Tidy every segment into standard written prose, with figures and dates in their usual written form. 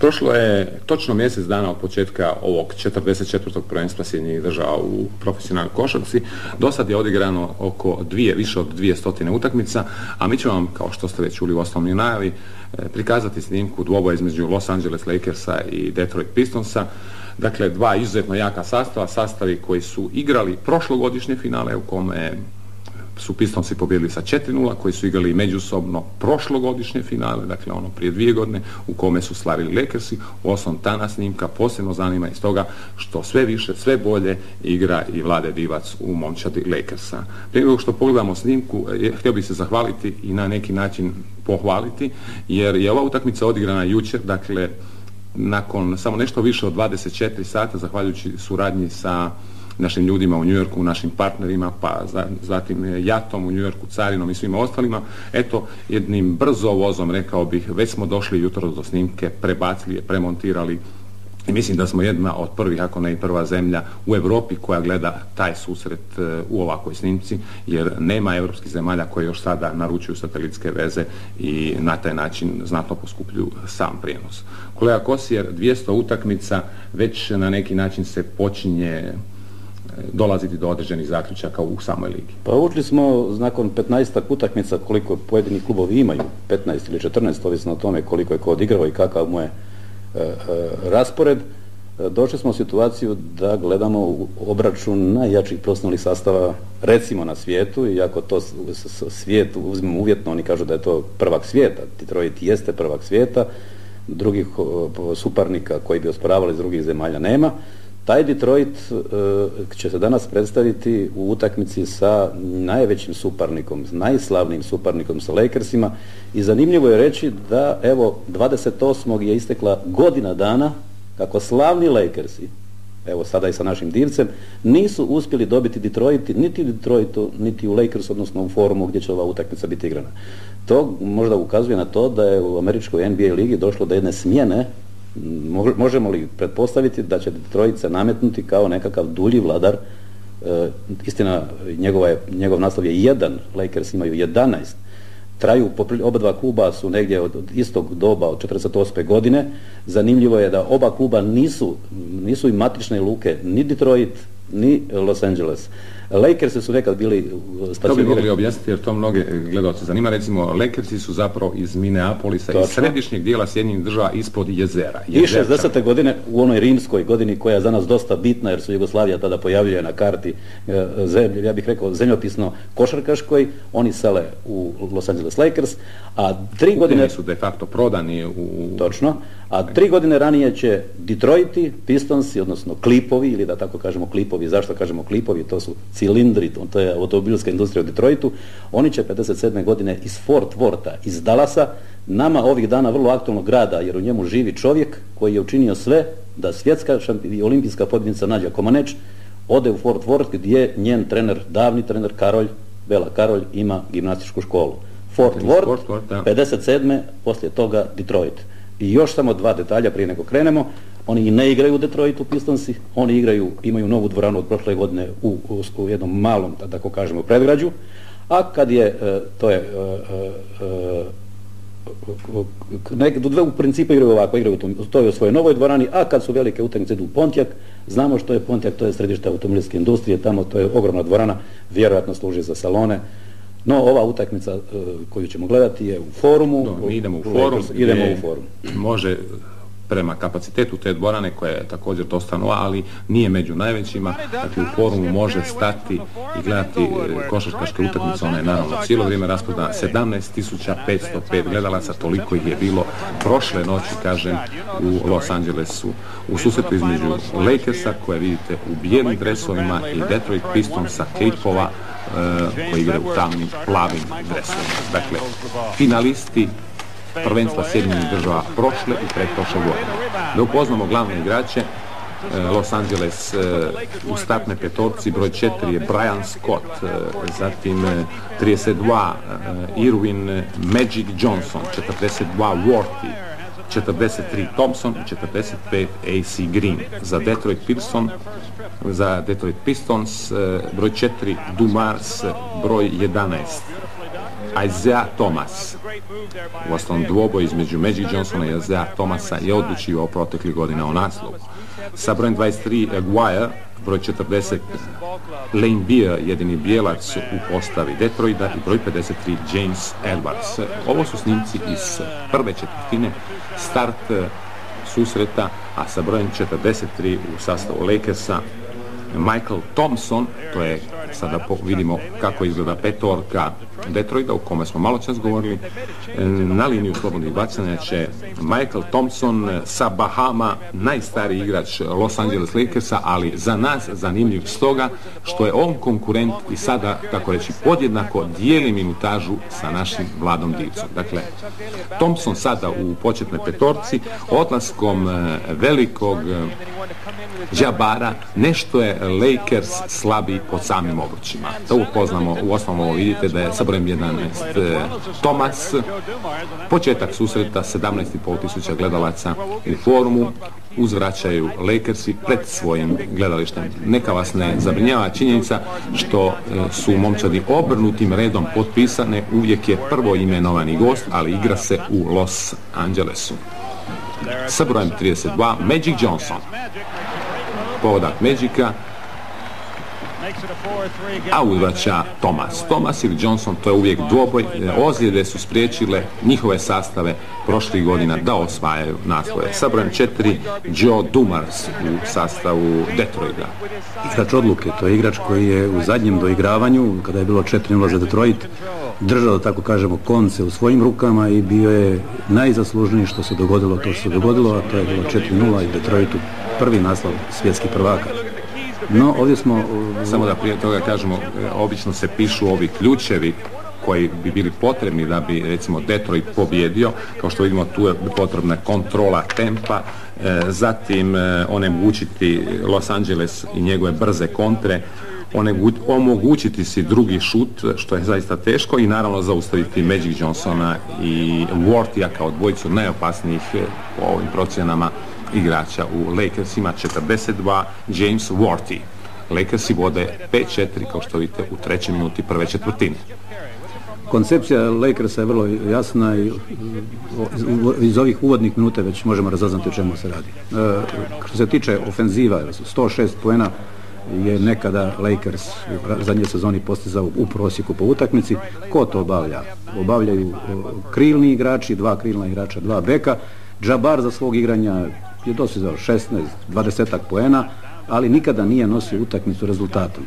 Prošlo je točno mjesec dana od početka ovog 44. prvenstva Sjedinjenih Država u profesionalnoj košarci. Do sad je odigrano više od 200 utakmica, a mi ćemo vam, kao što ste već čuli u osnovnoj najavi, prikazati snimku dvoboja između Los Angeles Lakersa i Detroit Pistonsa. Dakle, dva izuzetno jaka sastavi koji su igrali prošlogodišnje finale u kome su Pistonsi pobijedili sa 4:0, koji su igrali međusobno prošlogodišnje finale, dakle ono prije 2 godine, u kome su slavili Lakersi. Uostalom, ta snimka posebno zanima iz toga što sve više, sve bolje igra i Vlade Divac u momčadi Lakersa. Prije nego što pogledamo snimku, htio bih se zahvaliti i na neki način pohvaliti, jer je ova utakmica odigrana jučer, dakle nakon samo nešto više od 24 sata, zahvaljujući suradnji sa našim ljudima u New Yorku, našim partnerima, pa zatim Jatom u New Yorku, Carinom i svima ostalima. Eto, jednim brzo vozom, rekao bih, već smo došli jutro do snimke, prebacili je, premontirali i mislim da smo jedna od prvih, ako ne i prva zemlja u Europi koja gleda taj susret u ovakvoj snimci, jer nema europskih zemalja koje još sada naručuju satelitske veze i na taj način znatno poskupljuju sam prijenos. Kolega Kosijer, 200 utakmica, već na neki način se počinje dolaziti do određenih zaključaka u samoj ligi. Pa učili smo nakon 15-ak utakmica koliko pojedini klubovi imaju, 15 ili 14, ovisno o tome koliko je ko odigrao i kakav mu je raspored. Došli smo u situaciju da gledamo obračun najjačih profesionalnih sastava recimo na svijetu, iako to svijet uzmemo uvjetno, oni kažu da je to prvak svijeta, Detroit jeste prvak svijeta, drugih suparnika koji bi osporavali iz drugih zemalja nema. Taj Detroit će se danas predstaviti u utakmici sa najvećim suparnikom, najslavnijim suparnikom sa Lakersima i zanimljivo je reći da evo 28. je istekla godina dana kako slavni Lakersi, evo sada i sa našim divcem, nisu uspjeli dobiti Detroit niti u Detroitu, niti u Lakersu, odnosno u forumu gdje će ova utakmica biti igrana. To možda ukazuje na to da je u američkoj NBA ligi došlo do jedne smjene. Možemo li pretpostaviti da će Detroit se nametnuti kao nekakav dulji vladar? Istina, njegov naslov je 1, Lakers imaju 11. Traju, oba dva kluba su negdje od istog doba, od 48. godine. Zanimljivo je da oba kluba nisu i matične luke, ni Detroit, ni Los Angeles. Lakersi su nekad bili stacionirani. To bi mogli objasniti jer to mnoge gledalce zanima. Recimo, Lakersi su zapravo iz Minneapolisa, iz središnjeg dijela Sjedinjenih Država ispod jezera. I 60. godine u onoj rimskoj godini koja je za nas dosta bitna jer su Jugoslavija tada pojavljuje na karti zemlje, ja bih rekao zemljopisno košarkaškoj, oni sele u Los Angeles Lakers, a 3 godine su de facto prodani u... Točno, a 3 godine ranije će Detroiti, Pistonsi, odnosno Klipovi, ili da tako kažemo Klipovi, zašto kažemo Klipovi, to su cilindri, to je automobilska industrija u Detroitu, oni će 57. godine iz Fort Wortha, iz Dallasa, nama ovih dana vrlo aktualnog grada, jer u njemu živi čovjek koji je učinio sve da svjetska i olimpijska pobjednica Nađa Komaneć ode u Fort Worth gdje njen trener, davni trener Bela Karolj ima gimnastičku školu. Fort Worth, 57. poslije toga Detroit. I još samo 2 detalja prije nego krenemo. Oni i ne igraju u Detroitu Pistonsi, oni imaju novu dvoranu od prošle godine u jednom malom, da tako kažemo, predgrađu, a kad je, u principu igraju ovako, igraju u svojoj novoj dvorani, a kad su velike utakmice idu u Pontiac, znamo što je Pontiac, to je središte automobilske industrije, tamo to je ogromna dvorana, vjerojatno služi za salone. No, ova utakmica koju ćemo gledati je u forumu. Mi idemo u forum. Može prema kapacitetu te dvorane koja je također dosta nova, ali nije među najvećima. Dakle, u forumu može stati i gledati košarkaške utakmice. Ona je naravno cijelo vrijeme rasprodana. 17.505 gledalaca, toliko ih je bilo prošle noći, kažem, u Los Angelesu. U susretu između Lakersa, koje vidite u bijelim dresovima, i Detroit Pistonsa, Klipova, koji igraju u tamnim, plavim dresovima. Dakle, finalisti prvenstva Sjedinjenih Država prošle i pretprošle godine. Da upoznamo glavne igrače, Los Angeles u startnoj petorci broj 4 je Brian Scott, zatim 32 Irwin Magic Johnson, 42 Worthy, 43 Thompson i 45 AC Green. Za Detroit Pistons broj 4 Dumars, broj 11 Isaiah Thomas. Uostalom dvoboj između Magic Johnsona i Isaiah Thomasa je odlučivao proteklih godina o naslovu. Sa brojem 23 Aguirre, broj 40 Lane Beer, jedini bijelac u postavi Detroita, i broj 53 James Edwards. Ovo su snimci iz prve četvrtine, start susreta, a sa brojem 43 u sastavu Lakersa Michael Thompson, to je, sada vidimo kako izgleda petorka Detroita, u kome smo malo čas govorili. Na liniju slobodnih bacanja će Michael Thompson sa Bahama, najstariji igrač Los Angeles Lakersa, ali za nas zanimljiv stoga što je on konkurent i sada, tako reći, podjednako dijeli minutažu sa našim Vladom Divcom. Dakle, Thompson sada u početnoj petorci, odlaskom velikog Jabara, nešto je Lakers slabi pod samim obručima. To upoznamo, u osnovu ovo vidite da je sa brojem 11 Thomas. Početak susreta, 17.500 tisuća gledalaca u forumu, uzvraćaju Lakersi pred svojim gledalištem. Neka vas ne zabrinjava činjenica što su momčadi obrnutim redom potpisane, uvijek je prvo imenovani gost, ali igra se u Los Angelesu. Sa brojem 32 Magic Johnson. Pogodak Magica, a uzvraća Thomas. Thomas ili Johnson, to je uvijek dvoboj. Ozljede su spriječile njihove sastave prošlih godina da osvajaju naslove. Sa brojem 4 Joe Dumars u sastavu Detroita. Igrač odluke, to je igrač koji je u zadnjem doigravanju, kada je bilo 4-0 za Detroit, držao, tako kažemo, konce u svojim rukama i bio je najzaslužniji što se dogodilo, to što se dogodilo, a to je bilo 4-0 i Detroitu prvi naslov svjetskih prvaka. No, ovdje smo... Samo da prije toga kažemo, obično se pišu ovi ključevi koji bi bili potrebni da bi, recimo, Detroit pobjedio. Kao što vidimo, tu je potrebna kontrola tempa, zatim onemogućiti Los Angeles i njegove brze kontre, omogućiti si drugi šut, što je zaista teško, i naravno zaustaviti Magic Johnsona i Wortija kao dvojicu najopasnijih po ovim procjenama igrača u Lakersima. 42 James Worthy. Lakersi vode 5-4, kao što vidite, u trećoj minuti prve četvrtine. Koncepcija Lakersa je vrlo jasna i iz ovih uvodnih minuta već možemo razaznati o čemu se radi. Što se tiče ofenziva, 106 poena je nekada Lakers u zadnjoj sezoni postizao u prosjeku po utakmici. Ko to obavlja? Obavljaju krilni igrači, dva krilna igrača, dva beka. Jabbar za svog igranja je dosizao 16-20 poena, ali nikada nije nosio utakmicu rezultatom.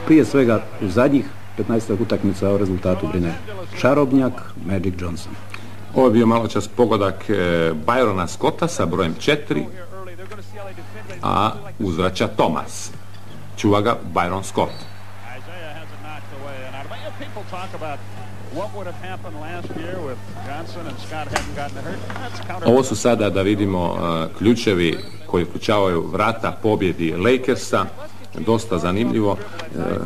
Prije svega u zadnjih 15 utakmica o rezultatu brine čarobnjak Magic Johnson. Ovo je bio malo čas pogodak Byrona Scotta sa brojem 4, a uzvraća Thomas. Čuva ga Byron Scott. Ovo su sada, da vidimo, ključevi koji uključavaju vrata pobjedi Lakersa. Dosta zanimljivo.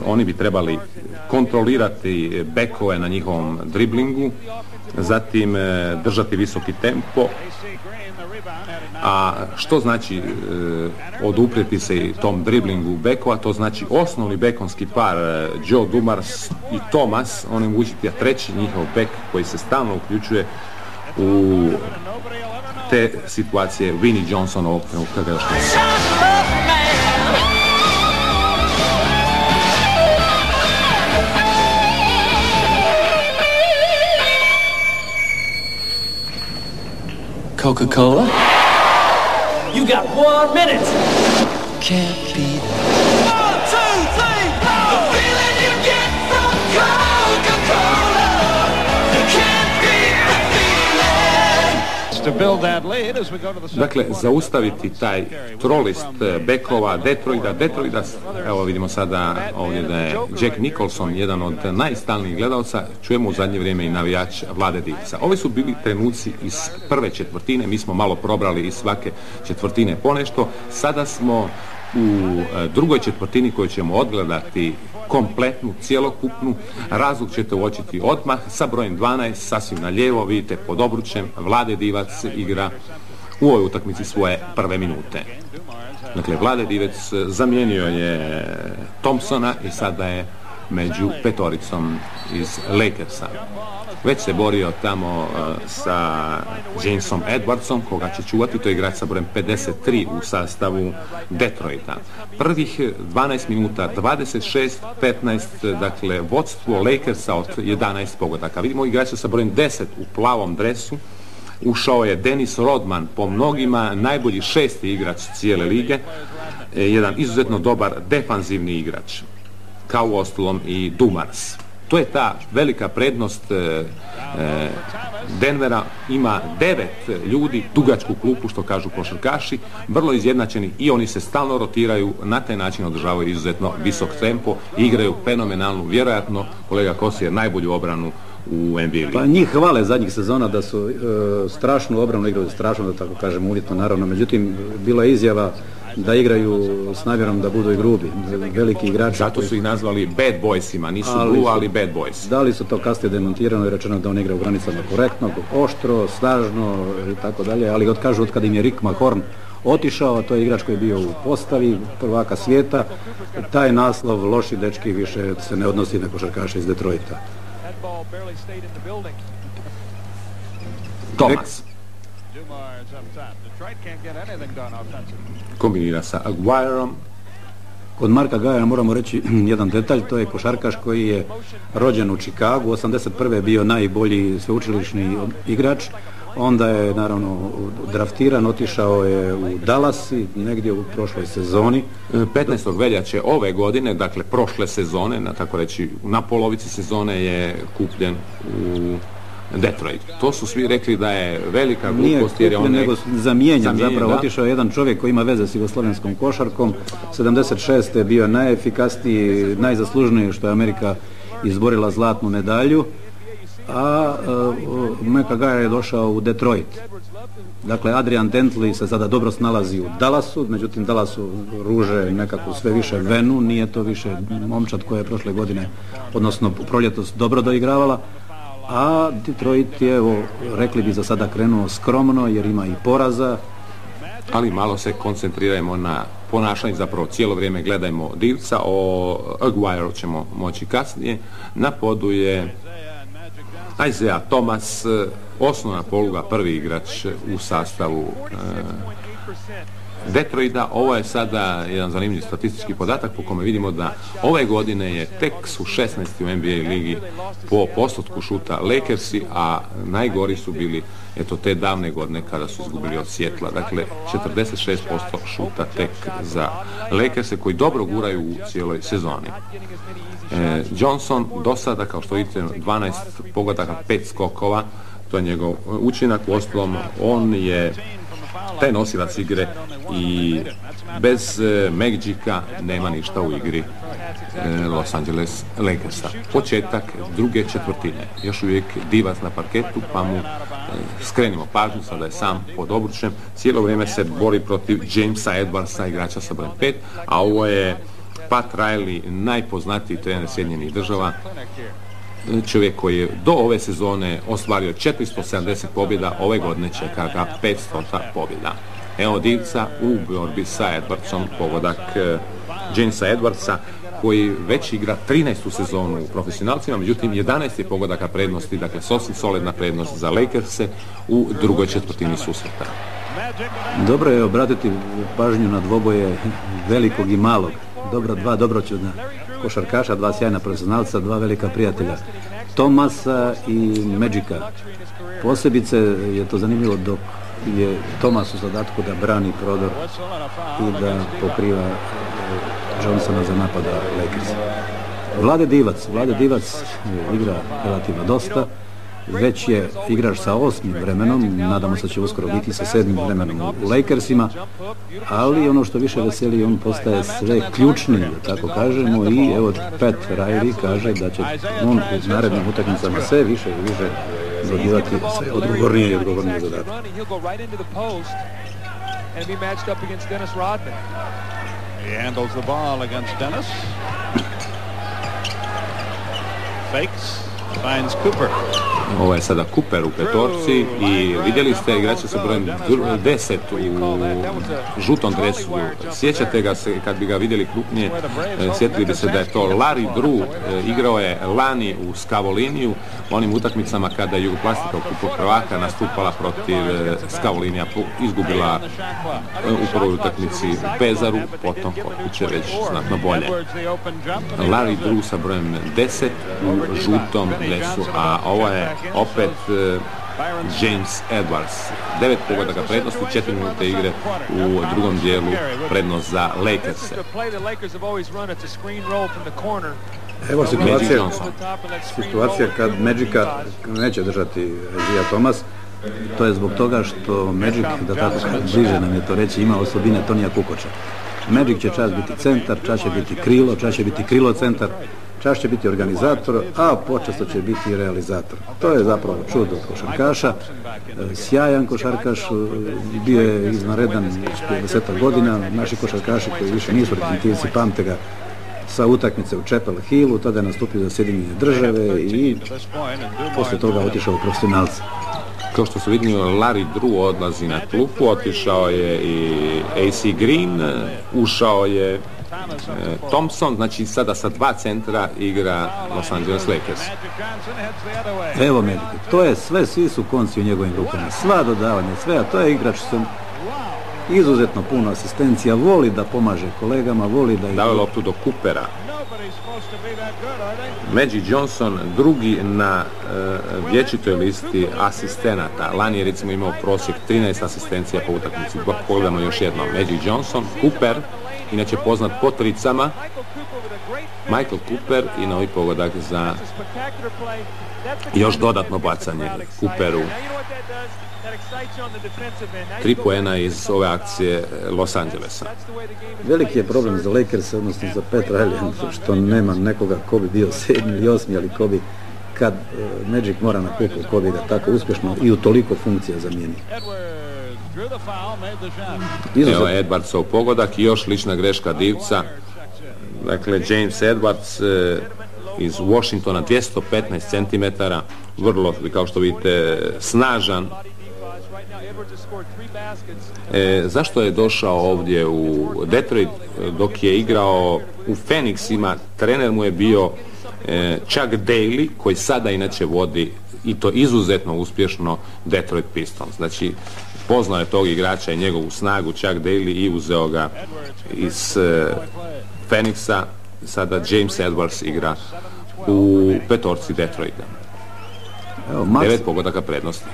Oni bi trebali kontrolirati bekove na njihovom driblingu, zatim držati visoki tempo. A što znači oduprijeti se tom driblingu bekova? To znači osnovni bekonski par Joe Dumars i Thomas, onemogućiti, a treći njihov bek koji se stalno uključuje u te situacije, Vinnie Johnson, ovog trenutka ga još ne. Coca-Cola? You got 1 minute. Can't beat it. 1, 2, 3, the feeling you get from Coca-Cola. You can't beat the feeling. To build that lead as we go to the second. Dakle, zaustaviti taj trolist bekova Detroita, evo vidimo sada ovdje da je Jack Nicholson jedan od najstalnijih gledalca, čujemo u zadnje vrijeme i navijač Vlade Divca. Ovi su bili trenuci iz prve četvrtine, mi smo malo probrali iz svake četvrtine ponešto, sada smo u drugoj četvrtini koju ćemo odgledati kompletnu, cjelokupnu. Razlog ćete uočiti odmah. Sa brojem 12, sasvim na lijevo, vidite pod obručem, Vlade Divac igra u ovoj utakmici svoje prve minute. Dakle, Vlade Divac zamijenio je Thompsona i sada je među petoricom iz Lakersa. Već se borio tamo sa Jamesom Edwardsom, koga će čuvati, to je igrač sa brojem 53 u sastavu Detroita. Prvih 12 minuta 26-15, dakle vodstvo Lakersa od 11 pogodaka. Vidimo igrača sa brojem 10 u plavom dresu. Ušao je Dennis Rodman, po mnogima najbolji 6. igrač cijele lige, jedan izuzetno dobar defanzivni igrač, kao uostalom i Dumars. To je ta velika prednost Denvera, ima 9 ljudi, dugačku klupu što kažu košarkaši, vrlo izjednačeni i oni se stalno rotiraju, na taj način održavaju izuzetno visok tempo i igraju fenomenalnu, vjerojatno kolega Kosijer, najbolju obranu u NBA ligi. Pa njih hvale zadnjih sezona da su strašnu obranu igraju, strašno da tako kažem uvjetno naravno, međutim bila je izjava da igraju s namjerom da budu i grubi, veliki igrači. Zato su ih nazvali bad boysima, nisu blue, ali bad boys. Da li su to kasnije demontirano i rečeno da on igra u granicama korektnog, oštro, snažno i tako dalje, ali kažu od kada im je Rick Mahorn otišao, to je igrač koji je bio u postavi prvaka svijeta, taj naslov loši dečki više se ne odnosi na košarkaše iz Detroita. Thomas kombinira sa Aguireom. Kod Marka Gajera moramo reći jedan detalj, to je košarkaš koji je rođen u Chicagu, 81. je bio najbolji sveučilišni igrač, onda je naravno draftiran, otišao je u Dallas i negdje u prošloj sezoni. 15. veljače ove godine, dakle prošle sezone, tako reći na polovici sezone je kupljen u Detroit. To su svi rekli da je velika glupost jer je on nego zamijenjen zapravo, otišao je jedan čovjek koji ima veze s jugoslavenskom košarkom. 76. je bio najefikasniji, najzaslužniji što je Amerika izborila zlatnu medalju, a Meka Gajer je došao u Detroit. Dakle, Adrian Dantley se sada dobro snalazi u Dallasu, međutim Dallasu ruže nekako sve više venu, nije to više momčad koja je prošle godine, odnosno proljetos dobro doigravala, a Detroit je, rekli bi za sada, krenuo skromno jer ima i poraza. Ali malo se koncentrirajmo na ponašanje, zapravo cijelo vrijeme gledajmo Divca, o Aguireu ćemo moći kasnije. Na podu je Isaiah Thomas, osnovna poluga, prvi igrač u sastavu Detroita. Ovo je sada jedan zanimljiv statistički podatak po kome vidimo da ove godine je tek su 16. u NBA ligi po postotku šuta Lakersi, a najgori su bili te davne godine kada su izgubili od Seattla. Dakle, 46% šuta tek za Lakerse koji dobro guraju u cijeloj sezoni. Johnson do sada, kao što vidite, 12 pogodaka, 5 skokova, to je njegov učinak. Uostalom, on je taj nosilac igre i bez Magica nema ništa u igri Los Angeles Lakersa. Početak druge četvrtine. Još uvijek Divac na parketu, pa mu skrenimo pažnju, sada je sam pod obručem. Cijelo vrijeme se bori protiv Jamesa Edwardsa, igrača sa brojem 5, a ovo je Pat Riley, najpoznatiji trener Sjedinjenih Država, čovjek koji je do ove sezone ostvario 470 pobjeda, ove godine čeka ga 500 pobjeda. Evo Divca u borbi sa Edwardsom, pogodak Jamesa Edwardsa, koji već igra 13. sezonu u profesionalcima, međutim 11 je pogodaka prednosti, dakle sasvim solidna prednost za Lakerse u drugoj četvrtini susreta. Dobro je obratiti pažnju na dvoboje velikog i malog. Dva dobroćudna košarkaša, dva sjajna profesionalca, dva velika prijatelja, Thomasa i Magica. Posebice je to zanimljivo dok je Thomas u zadatku da brani prodor i da pokriva Johnsona za napada Lakersa. Vlade Divac igra relativno dosta, već je igrač sa 8. vremenom, nadamo se da će uskoro biti sa 7. vremenom u Lakersima, ali ono što više veseli, on postaje sve ključni, da tako kažemo, i evo Pat Riley kaže da će on u narednim utakmicama sve više i više dobivati sve odgovornije i odgovornije zadatke. He handles the ball against Dennis. Fakes, finds Cooper. Ovo je sada Cooper u petorci i vidjeli ste igrača sa brojem 10 u žutom dresu. Sjećate ga se, kad bi ga vidjeli krupnije, sjetili bi se da je to Larry Drew. Igrao je lani u Scavoliniju u onim utakmicama kada je Jugoplastika u kupu prvaka nastupala protiv Scavolinija, izgubila u prvoj utakmici u Pezaru, potom kod kuće već znatno bolje. Larry Drew sa brojem 10 u žutom dresu, a ovo je opet James Edwards. 9 pogodaka prednosti, 4 minute igre u drugom dijelu, prednost za Lakers. Evo situacija kad Magica neće držati Isaiah Thomas. To je zbog toga što Magic, da tako bliže nam je to reći, ima osobine Tonija Kukoča. Magic će čas biti centar, čas će biti krilo, čas će biti krilo centar, čas će biti organizator, a počesto će biti i realizator. To je zapravo čudo košarkaša, sjajan košarkaš, bio je izvanredan prije 10 godina. Naši košarkaši koji više nisu argentinci pamte ga sa utakmice u Chapel Hillu, tada je nastupio za Sjedinjene Države i poslije toga otišao u profesionalce. Kao što su vidjeli, Larry Drew odlazi na klupu, otišao je i AC Green, ušao je Thompson, znači sada sa 2 centra igra Los Angeles Lakers. Evo Magic, to je sve, svi su konci u njegovim rukama, sva dodavanja, sve, a to je igrač sa izuzetno puno asistencija, voli da pomaže kolegama, voli da... Dao je loptu do Coopera. Magic Johnson drugi na vječitoj listi asistenata. Lani je recimo imao prosjek 13 asistencija po utakmici. Pogledamo još jednom. Magic Johnson, Cooper, inače poznat po tricama. Michael Cooper i novi pogodak za još dodatno bacanje Cooperu. 3 poena iz ove akcije Los Angelesa. Veliki je problem za Lakers, odnosno za Pat Riley, što nema nekoga ko bi bio 7. ili 8. ali ko bi, kad Magic mora na kupu, ko bi ga tako uspješno i u toliko funkcija zamijeni. Evo Edwardsov pogodak i još lična greška Divca. Dakle, James Edwards iz Washingtona, 215 cm, vrlo, kao što vidite, snažan. Zašto je došao ovdje u Detroit dok je igrao u Phoenixima? Trener mu je bio Chuck Daly, koji sada inače vodi, i to izuzetno uspješno, Detroit Pistons. Znači, poznao je tog igrača i njegovu snagu Chuck Daly i uzeo ga iz Phoenixa. Sada James Edwards igra u petorci Detroita. 9 pogodaka prednosti.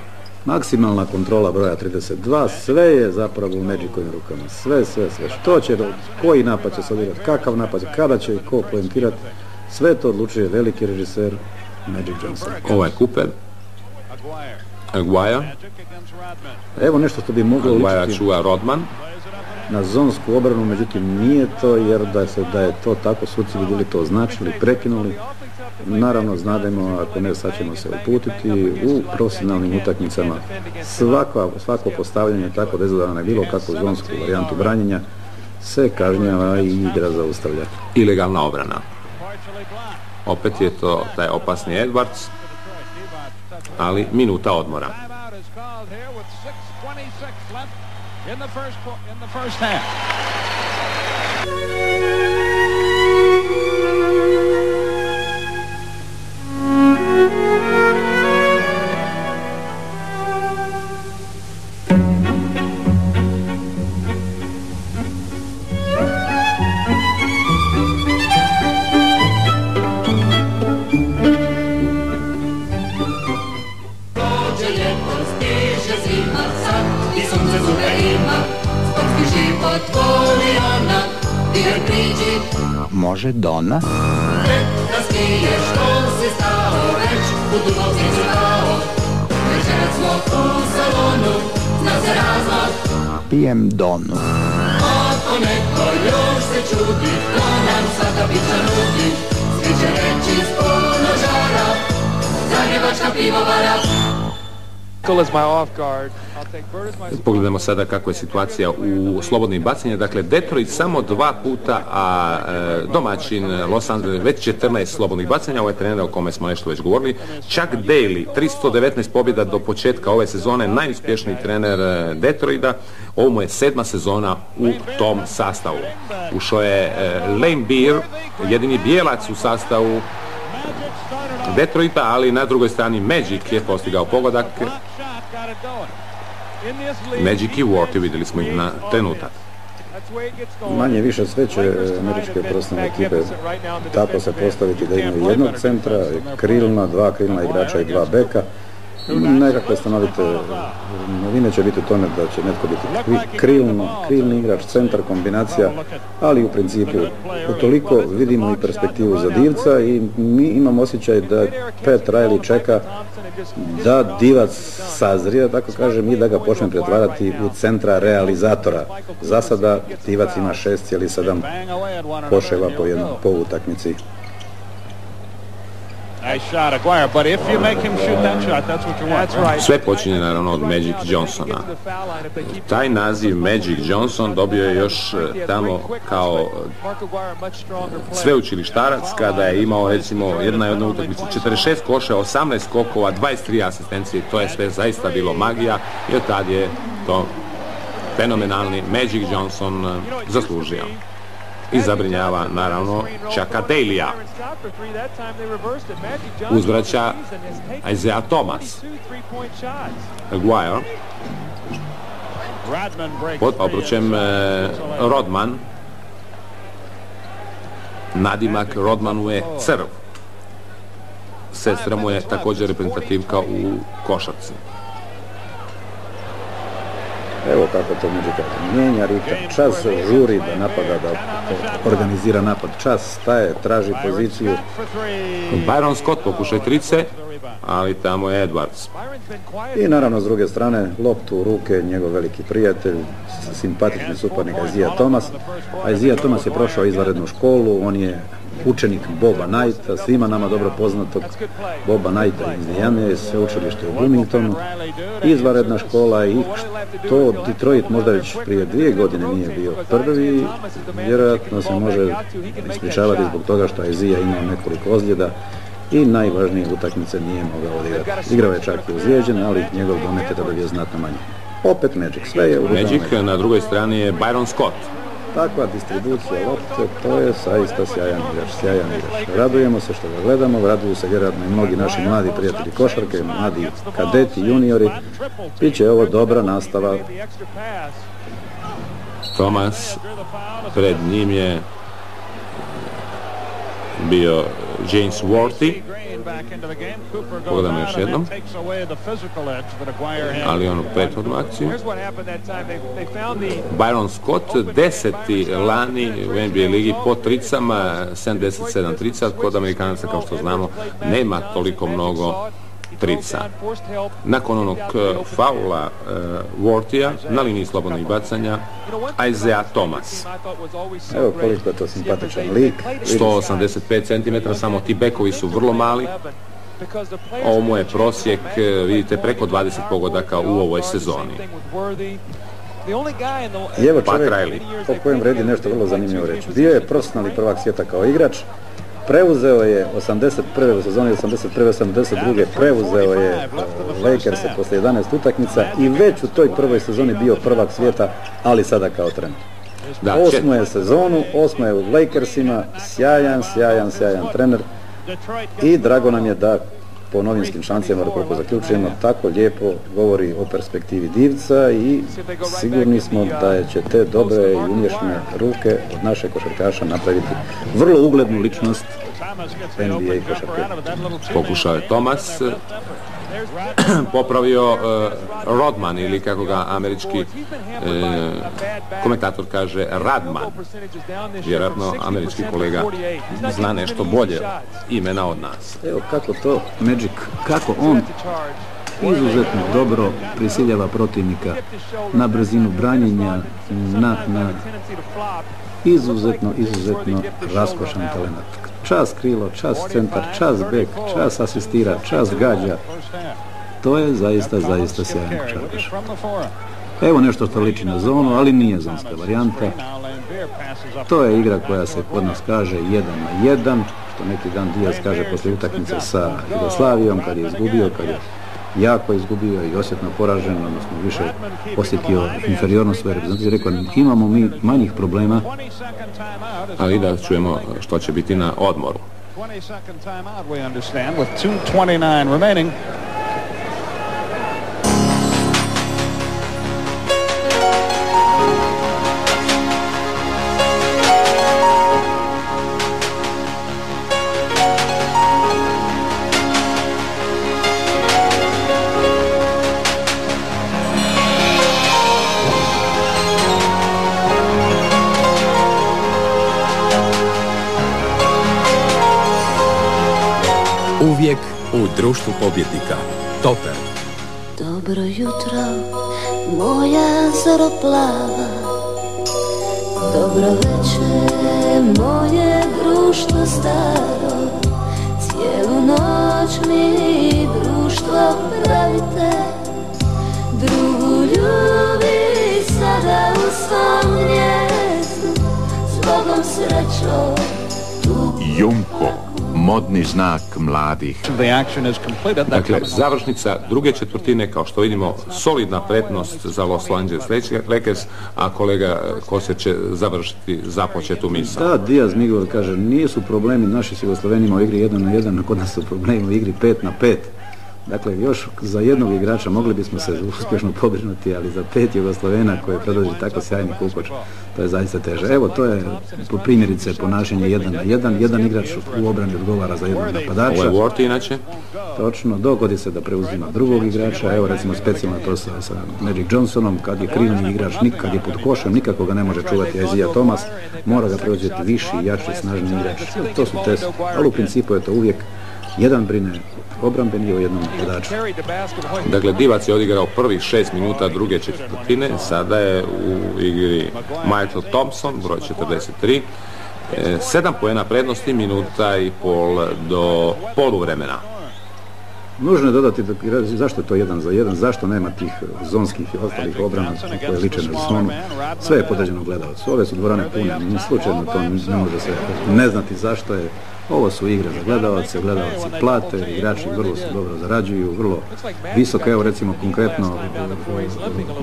Maksimalna kontrola broja 32, sve je zapravo u Magicovim rukama. Sve. Što će, koji napad će se odigrati, kakav napad, kada će i ko poentirati, sve to odlučuje veliki režiser Magic Johnson. Ovo je Cooper. Aguirre. Evo nešto što bi moglo Aguirre čuva Rodman na zonsku obranu, međutim nije to, jer da je to tako, suci bi bili to označili, prekinuli. Naravno, znademo, ako ne, sad ćemo se uputiti u profesionalnim utakmicama. Svako postavljanje tako dezodano na bilo kakvu zonsku varijantu branjenja se kažnjava i igra zaustavlja. Ilegalna obrana. Opet je to taj opasni Edwards, ali minuta odmora. In the first half. Može Dona. Da smiješ, to si stao već, u dubovci stao. Večerat smo u salonu, zna se razlog. Pijem Donu. Ako neko još se čudi, to nam svaka pića nudi. Svi će reći s puno žara, zagrebačka pivovara. Pogledamo sada kako je situacija u slobodnim bacanjima. Dakle, Detroit samo 2 puta, a domaćin Los Angeles već 14 slobodnih bacanja. Ovo je trener o kome smo nešto već govorili. Chuck Daly, 319 pobjeda do početka ove sezone, najuspješniji trener Detroita. Ovo mu je 7. sezona u tom sastavu. Ušao je Lane Beer, jedini bijelac u sastavu Detroita, ali na drugoj strani Magic je postigao pogodak. Magic i Worthy, vidjeli smo ih na trenutak. Manje više sve će američke profesionalne ekipe tako se postaviti da imaju jednog centra, krilna, 2 krilna igrača i 2 beka. Nekakve stanovite novine će biti u tome da će netko biti krilni igrač, centar, kombinacija, ali u principu utoliko vidimo i perspektivu za Divca i mi imamo osjećaj da Pat Riley čeka da Divac sazrije, tako kažem, i da ga počne pretvarati u centra realizatora. Za sada Divac ima 6,7 koševa po utakmici. Sve počinje naravno od Magic Johnsona. Taj naziv Magic Johnson dobio je još tamo kao sveučilištarac kada je imao recimo jedna utakmica 46 koša, 18 skokova, 23 asistencije. To je sve zaista bilo magija i od tad je to fenomenalni Magic Johnson zaslužio. I zabrinjava naravno Chucka Dalya. Uzvraća Isaiah Thomas. Aguirre. Pod obručem Rodman. Nadimak Rodmanu je crv. Sestra mu je također reprezentativka u košarci. Evo kako to Magic kaže. Mijenja ritam, čas žuri da napada, da organizira napad. Čas staje, traži poziciju. Byron Scott pokušaj trice, ali tamo je Edwards. I naravno s druge strane loptu u ruke njegov veliki prijatelj, simpatični suparnik Isaiah Thomas. Isaiah Thomas je prošao izvanrednu školu, on je učenik Boba Knighta, svima nama dobro poznatog Boba Knighta iz Indijane, sveučilište u Bloomingtonu, izvanredna škola i što Detroit možda već prije 2 godine nije bio prvi, vjerojatno se može ispričavati zbog toga što Isaiah imao nekoliko ozljeda i najvažnije utakmice nije mogao odigrati. Igrao je čak i ozlijeđen, ali njegov domet je tada bio znatno manji. Opet Magic, sve je u rukama. Magic, na drugoj strani je Byron Scott. Takva distribucija lopte, to je zaista sjajan igrač. Radujemo se što ga gledamo, raduju se vjerojatno i mnogi naši mladi prijatelji košarke, mladi kadeti, juniori. Biće ovo dobra nastava. Thomas, pred njim je bio James Worthy. Pogledamo još jednom. Ali onu prethodnu akciju. Byron Scott, 10. lani u NBA ligi po tricama, 77 trica. Kod Amerikanaca, kao što znamo, nema toliko mnogo trica. Nakon onog faula Worthija na liniji slobodnih bacanja, Isaiah Thomas. Evo koliko je to simpatičan lik. 185 cm, samo ti bekovi su vrlo mali. Ovo mu je prosjek, vidite, preko 20 pogodaka u ovoj sezoni. I evo čovjek o kojem vredi nešto vrlo zanimljivo reći. Bio je profesionalni prvak svijeta kao igrač, preuzeo je 81. u sezoni 81-82. preuzeo je Lakers posle 11 utakmica i već u toj prvoj sezoni bio prvak svijeta, ali sada kao trener. 8. je sezonu, 8. je u Lakersima, sjajan trener i drago nam je da po novinskim člancima, koliko zaključujemo, tako lijepo govori o perspektivi Divca i sigurni smo da će te dobre i umješne ruke od našeg košarkaša napraviti vrlo uglednu ličnost NBA košarke. Pokušao je Thomas, popravio Rodman ili kako ga američki komentator kaže Radman. Vjerojatno američki kolega zna nešto bolje imena od nas. Evo kako to Magic, kako on izuzetno dobro prisiljava protivnika na brzinu branjenja, na izuzetno raskošan talent. Čas krilo, čas centar, čas bek, čas asistira, čas gađa. To je zaista sjajan košarkaš. Evo nešto što liči na zonu, ali nije zonska varijanta. To je igra koja se kod nas kaže 1 na 1, što neki dan Diaz kaže poslije utakmice sa Jugoslavijom, kad je izgubio, kad je jako izgubio i osjetno poražen, odnosno više osjetio inferiornost svoje reprezentacije. Rekao, imamo mi manjih problema. Ali da čujemo što će biti na odmoru. 20-second timeout, we understand, with 2:29 remaining. Uvijek u društvu pobjednika. Toper. Dobro jutro, moja zoroplava. Dobro večer, moje društvo staro. Cijelu noć mi društvo pravite. Drugu ljubi sada u svom gnjezdu. Zbogom srećo tu. Junko. Modni znak mladih. Dakle, završnica druge četvrtine, kao što vidimo, solidna prednost za Los Angeles Lakers, a kolega Kosjer će završiti započetu misao. Da, Diaz Miguel kaže, nisu problemi naši s Jugoslavenima u igri 1 na 1, kod nas su problemi u igri 5 na 5. Dakle, još za jednog igrača mogli bismo se uspješno pobrinuti, ali za 5 Jugoslavena koje predloži tako sjajni kukoč, to je zaista teže. Evo, to je po primjerice ponašanje 1 na 1. Jedan igrač u obrani odgovara za jednog napadača. Ovo je Ward inače. Točno, dogodi se da preuzima drugog igrača. Evo, recimo, specijalno to sa Magic Johnsonom, kad je krilni igrač, kad je pod košem, nikako ga ne može čuvati Isaiah Thomas, mora ga preuzeti viši, jači, snažni igrač. To su test, ali u principu je to uvijek jedan brine obrambeni o jednom napadaču. Dakle, Divac je odigrao prvih 6 minuta druge četvrtine, sada je u igri Michael Thompson, broj 43. 7 poena prednosti, minuta i pol do poluvremena. Nužno je dodati zašto je to 1 za 1, zašto nema tih zonskih i ostalih obrana koje liče na zonu. Sve je podređeno gledalcu. Ove su dvorane pune, ni slučajno to ne može se ne znati zašto je. Ovo su igre za gledalce, gledalci plate, igrači vrlo se dobro zarađuju, vrlo visoko. Evo recimo konkretno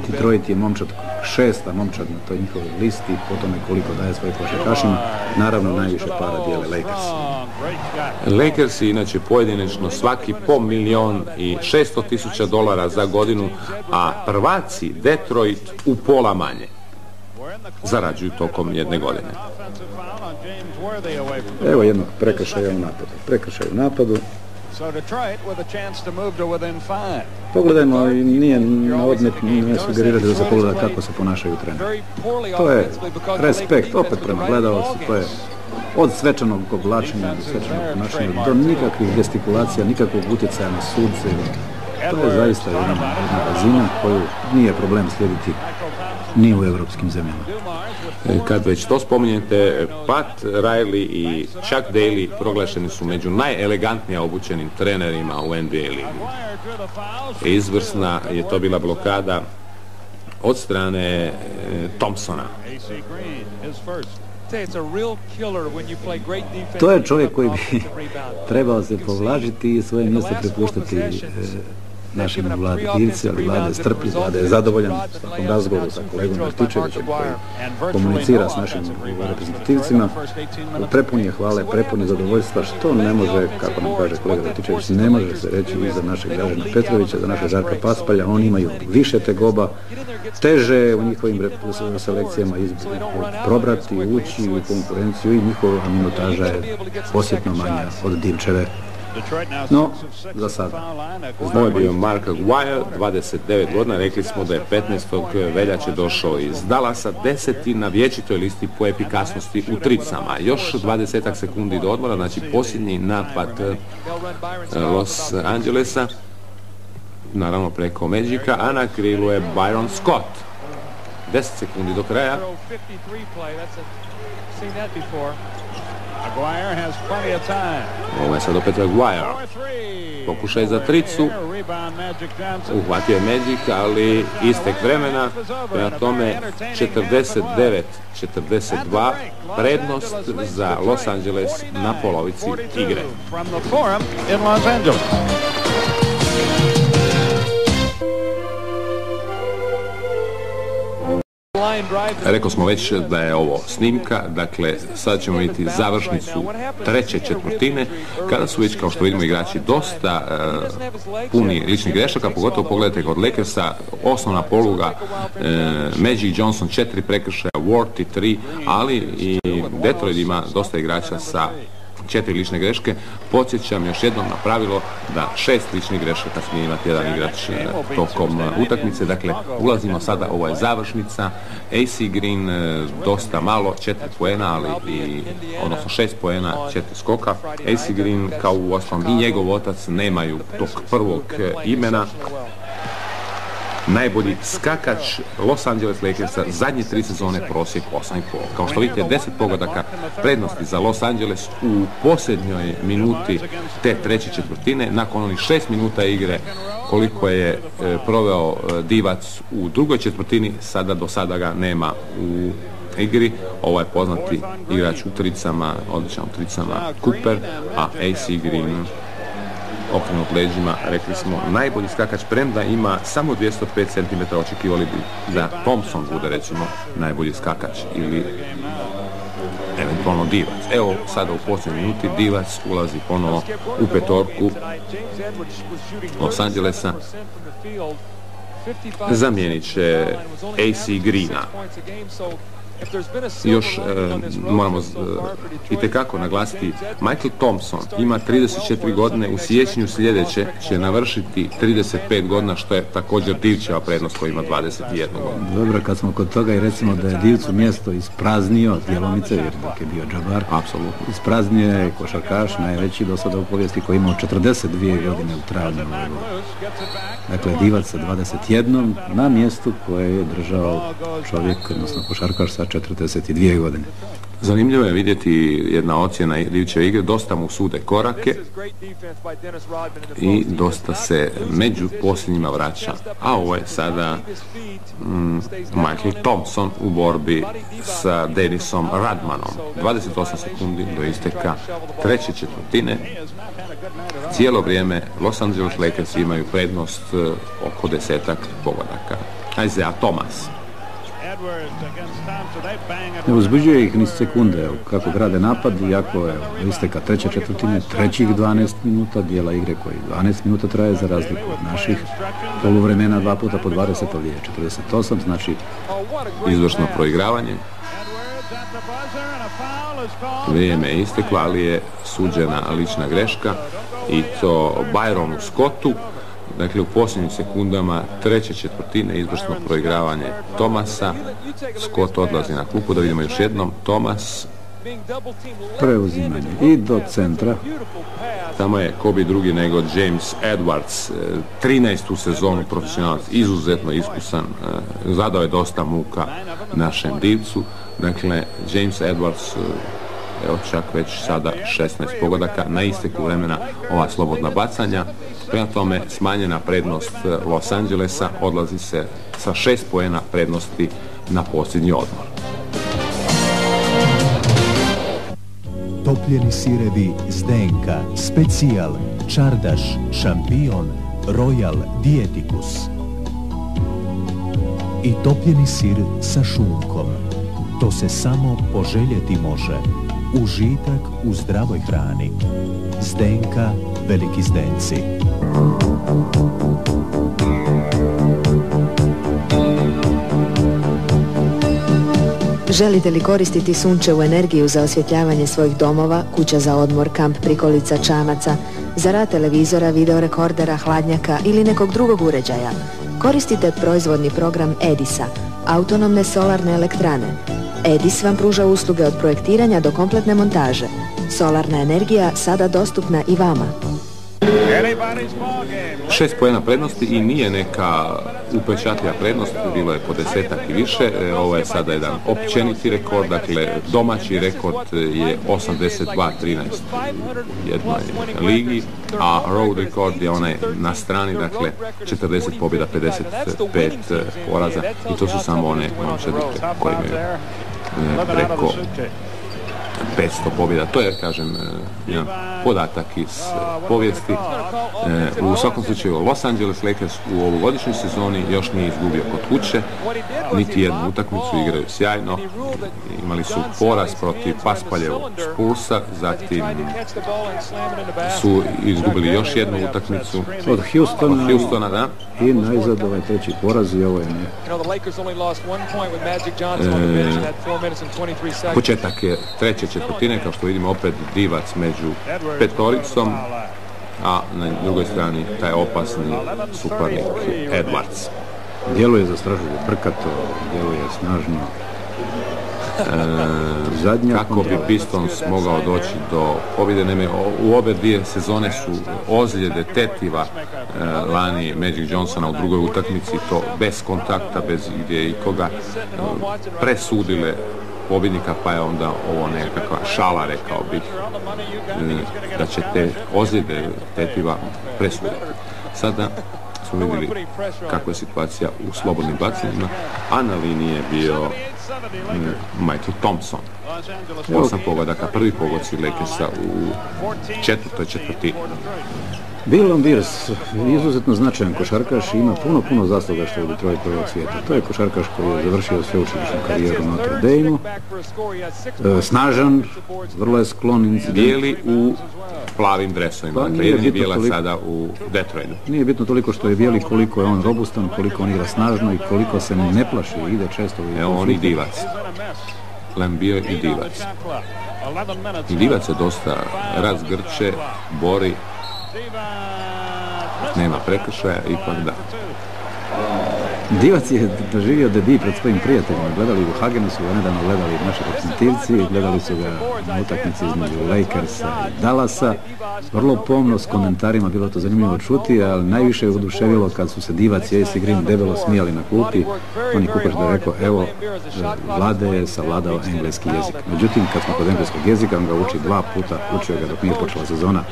Detroit je momčad 6. momčad na toj njihovoj listi, po tome koliko daje svojim košarkašima, naravno najviše para dijele Lakers. Lakersi inače pojedinačno svaki po $1.600.000 za godinu, a prvaci Detroit u pola manje zarađuju tokom jedne godine. Evo jednog prekršaja u napadu. Pogledajmo, i nije na odmet ne sugerirati da se pogleda kako se ponašaju treneri. To je respekt opet prema gledalcu, to je od svečanog oblačenja do svečanog ponašanja do nikakvih gestikulacija, nikakvog utjecaja na sudce. To je zaista jedna razina koju nije problem slijediti ni u evropskim zemljama. Kad već to spominjete, Pat Riley i Chuck Daly proglašeni su među najelegantnije obučenim trenerima u NBA ligi. Izvrsna je to bila blokada od strane Thompsona. To je čovjek koji bi trebao se povlačiti i svoje mjesto prepuštati našim Vladivci, ali Vlada je strpljiv, Vlada je zadovoljan svakom razgovoru sa kolegom Martičevićem koji komunicira s našim reprezentativcima. Prepun je hvale, prepun je zadovoljstva, što ne može, kako nam kaže kolega Martičević, ne može se reći i za našeg Dražena Petrovića, za našeg Žarka Paspalja. Oni imaju više tegoba, teže u njihovim selekcijama probrati, ući u konkurenciju i njihova minutaža je osjetno manja od Divčeve. No, za sada. Ovo je bio Mark Aguirre, 29 godina, rekli smo da je 15. veljače došao iz Dallasa, 10. na vječitoj listi po efikasnosti u tricama. Još 20 sekundi do odmora, znači posljednji napad Los Angelesa, naravno preko Magica, a na krilu je Byron Scott. 10 sekundi do kraja. Aguirre has plenty of time. Ovo je sad opet Aguirre. Pokušaj za tricu. Uhvatio je Magic, ali istek vremena. Prema tome 49-42 prednost za Los Angeles na polovici igre. Rekao smo već da je ovo snimka, dakle sad ćemo vidjeti završnicu treće četvrtine, kada su već, kao što vidimo, igrači dosta puni ličnih grešaka, pogotovo pogledajte kod Lakersa, osnovna poluga, Magic Johnson 4 prekršaja, Ward 3, ali i Detroit ima dosta igrača sa 4 lične greške. Podsjećam još jednom na pravilo da 6 ličnih grešaka smije imati jedan igrač tokom utakmice. Dakle, ulazimo sada, ovo je završnica. AC Green dosta malo, 4 poena, ali odnosno 6 poena, 4 skoka. AC Green, kao u osnovom i njegov otac, nemaju tog prvog imena. Najbolji skakač Los Angeles Lakersa zadnje 3 sezone, prosjek 8,5. Kao što vidite, 10 pogodaka prednosti za Los Angeles u posljednjoj minuti te treće četvrtine. Nakon onih 6 minuta igre koliko je proveo Divac u drugoj četvrtini, do sada ga nema u igri. Ovo je poznati igrač u tricama, odličan u tricama, Cooper, a AC Green okrenut leđima, rekli smo, najbolji skakač, premda ima samo 205 cm, očekivali bi da Thompson bude, recimo, najbolji skakač ili eventualno Divac. Evo, sada u posljednjoj minuti Divac ulazi ponovo u petorku Los Angelesa. Zamijenit će AC Greena. Još moramo itekako naglasiti, Michael Thompson ima 34 godine, u siječnju sljedeće će navršiti 35 godina, što je također Divčeva prednost koji ima 21 godinu. Dobro, kad smo kod toga i recimo da je Divcu mjesto ispraznio djelomice, jer dok je bio Džabar, apsolutno ispraznio je košarkaš najveći do sada u povijesti koji imao 42 godine u travnju. Dakle, Divac sa 21 na mjestu koje je držao čovjek, odnosno košarkaš sa 42 godine. Zanimljivo je vidjeti jedna ocjena Divčeve igre, dosta mu sude korake i dosta se među posljednjima vraća. A ovo je sada Michael Thompson u borbi sa Dennisom Rodmanom. 28 sekundi do isteka treće četvrtine. Cijelo vrijeme Los Angeles Lakers imaju prednost oko 10-ak pogodaka. Isaiah Thomas. Ne uzbuđuje ih ni sekunde kako grade napad, iako je isteka treće četvrtine, trećih 12 minuta dijela igre koji 12 minuta traje, za razliku od naših poluvremena 2 puta po 20, ovdje je 48, znači izvršno proigravanje. Vrijeme je isteklo, ali je suđena lična greška i to Byronu Scottu. Dakle, u posljednjim sekundama treće četvrtine izvršno proigravanje Thomasa. Scott odlazi na klupu, da vidimo još jednom. Thomas. Preuzimanje i do centra. Tamo je Kobe drugi nego James Edwards, 13. sezonu profesionalac, izuzetno iskusan, zadao je dosta muka našem Divcu. Dakle, James Edwards, evo čak već sada 16 pogodaka, na isteku vremena ova slobodna bacanja. Prema tome, smanjena prednost Los Angelesa, odlazi se sa 6 poena prednosti na posljednji odmor. Topljeni sirevi Zdenka, Specijal, Čardaš, Šampion, Royal, Dietikus. I topljeni sir sa šunkom. To se samo poželjeti može. Užitak u zdravoj hrani. Zdenka, Veliki Zdenci. Želite li koristiti sunčevu energiju za osvjetljavanje svojih domova, kuća za odmor, kamp, prikolica, čamaca, za rad televizora, videorekordera, hladnjaka ili nekog drugog uređaja? Koristite proizvodni program Edisa, autonomne solarne elektrane. Edis vam pruža usluge od projektiranja do kompletne montaže. Solarna energija sada dostupna i vama. 6 poena prednosti i nije neka upečatljiva prednost, bilo je po 10-ak i više. Ovo je sada jedan općeniti rekord, dakle domaći rekord je 82-13 u jednoj ligi, a road rekord je onaj na strani, dakle 40 pobjeda, 55 poraza i to su samo one momčadi koji imaju preko 500 pobjeda. To je, kažem, jedan podatak iz povijesti. U svakom slučaju Los Angeles Lakers u ovogodišnjoj sezoni još nije izgubio kod kuće, niti jednu utakmicu, igraju sjajno. Imali su poraz protiv Paspaljevog Spursa, zatim su izgubili još jednu utakmicu od Houstona, da. I najzad ovaj treći poraz i ovo je početak je treće četvrtine, kao što vidimo opet Divac među petoricom, a na drugoj strani taj opasni suparnik Edwards. Djeluje zastrašujuće brkato, djeluje snažno. Kako bi Pistons mogao doći do pobjede. U obe dvije sezone su ozljede tetiva lani Magic Johnsona u drugoj utakmici, to bez kontakta, bez gdje ikoga, presudile pobjednika, pa je onda ovo nekakva šala, rekao bih, da će te ozljede tetiva presuditi. Sada smo vidjeli kakva je situacija u slobodnim bacanjima, a na liniji je bio Michael Thompson. 8 pogodaka, prvi pogodci Lakersa u četvrtoj četvrtini. Bill Laimbeers, izuzetno značajan košarkaš, ima puno zasluga što je u Detroit prvog svijeta. To je košarkaš koji je završio sveučilišnu karijeru na Notre Dameu. Snažan, vrlo je sklon incidentu. Bijeli u plavim dresovima, dakle jedini bijelac sada u Detroitu. Nije bitno toliko što je bijeli, koliko je on robustan, koliko on igra snažno i koliko se ne plaši, ide često. Evo on i Divac. Laimbeer i Divac. I Divac se dosta razgrče, bori. Nema prekršaja, ipak da. Divac je doživio debi pred svojim prijateljima. Gledali u Hagenu, su ga nedavno gledali naši reprezentativci, gledali su ga na utakmici između Lakersa i Dallasa. Vrlo pomno s komentarima, bilo to zanimljivo čuti, ali najviše je oduševilo kad su se Divac i AC Green debelo smijali na klupi. On je Kukoč da je rekao, evo, Vlade je savladao engleski jezik. Međutim, kad smo kod engleskog jezika, on ga uči 2 puta, učio ga dok nije počela sezona,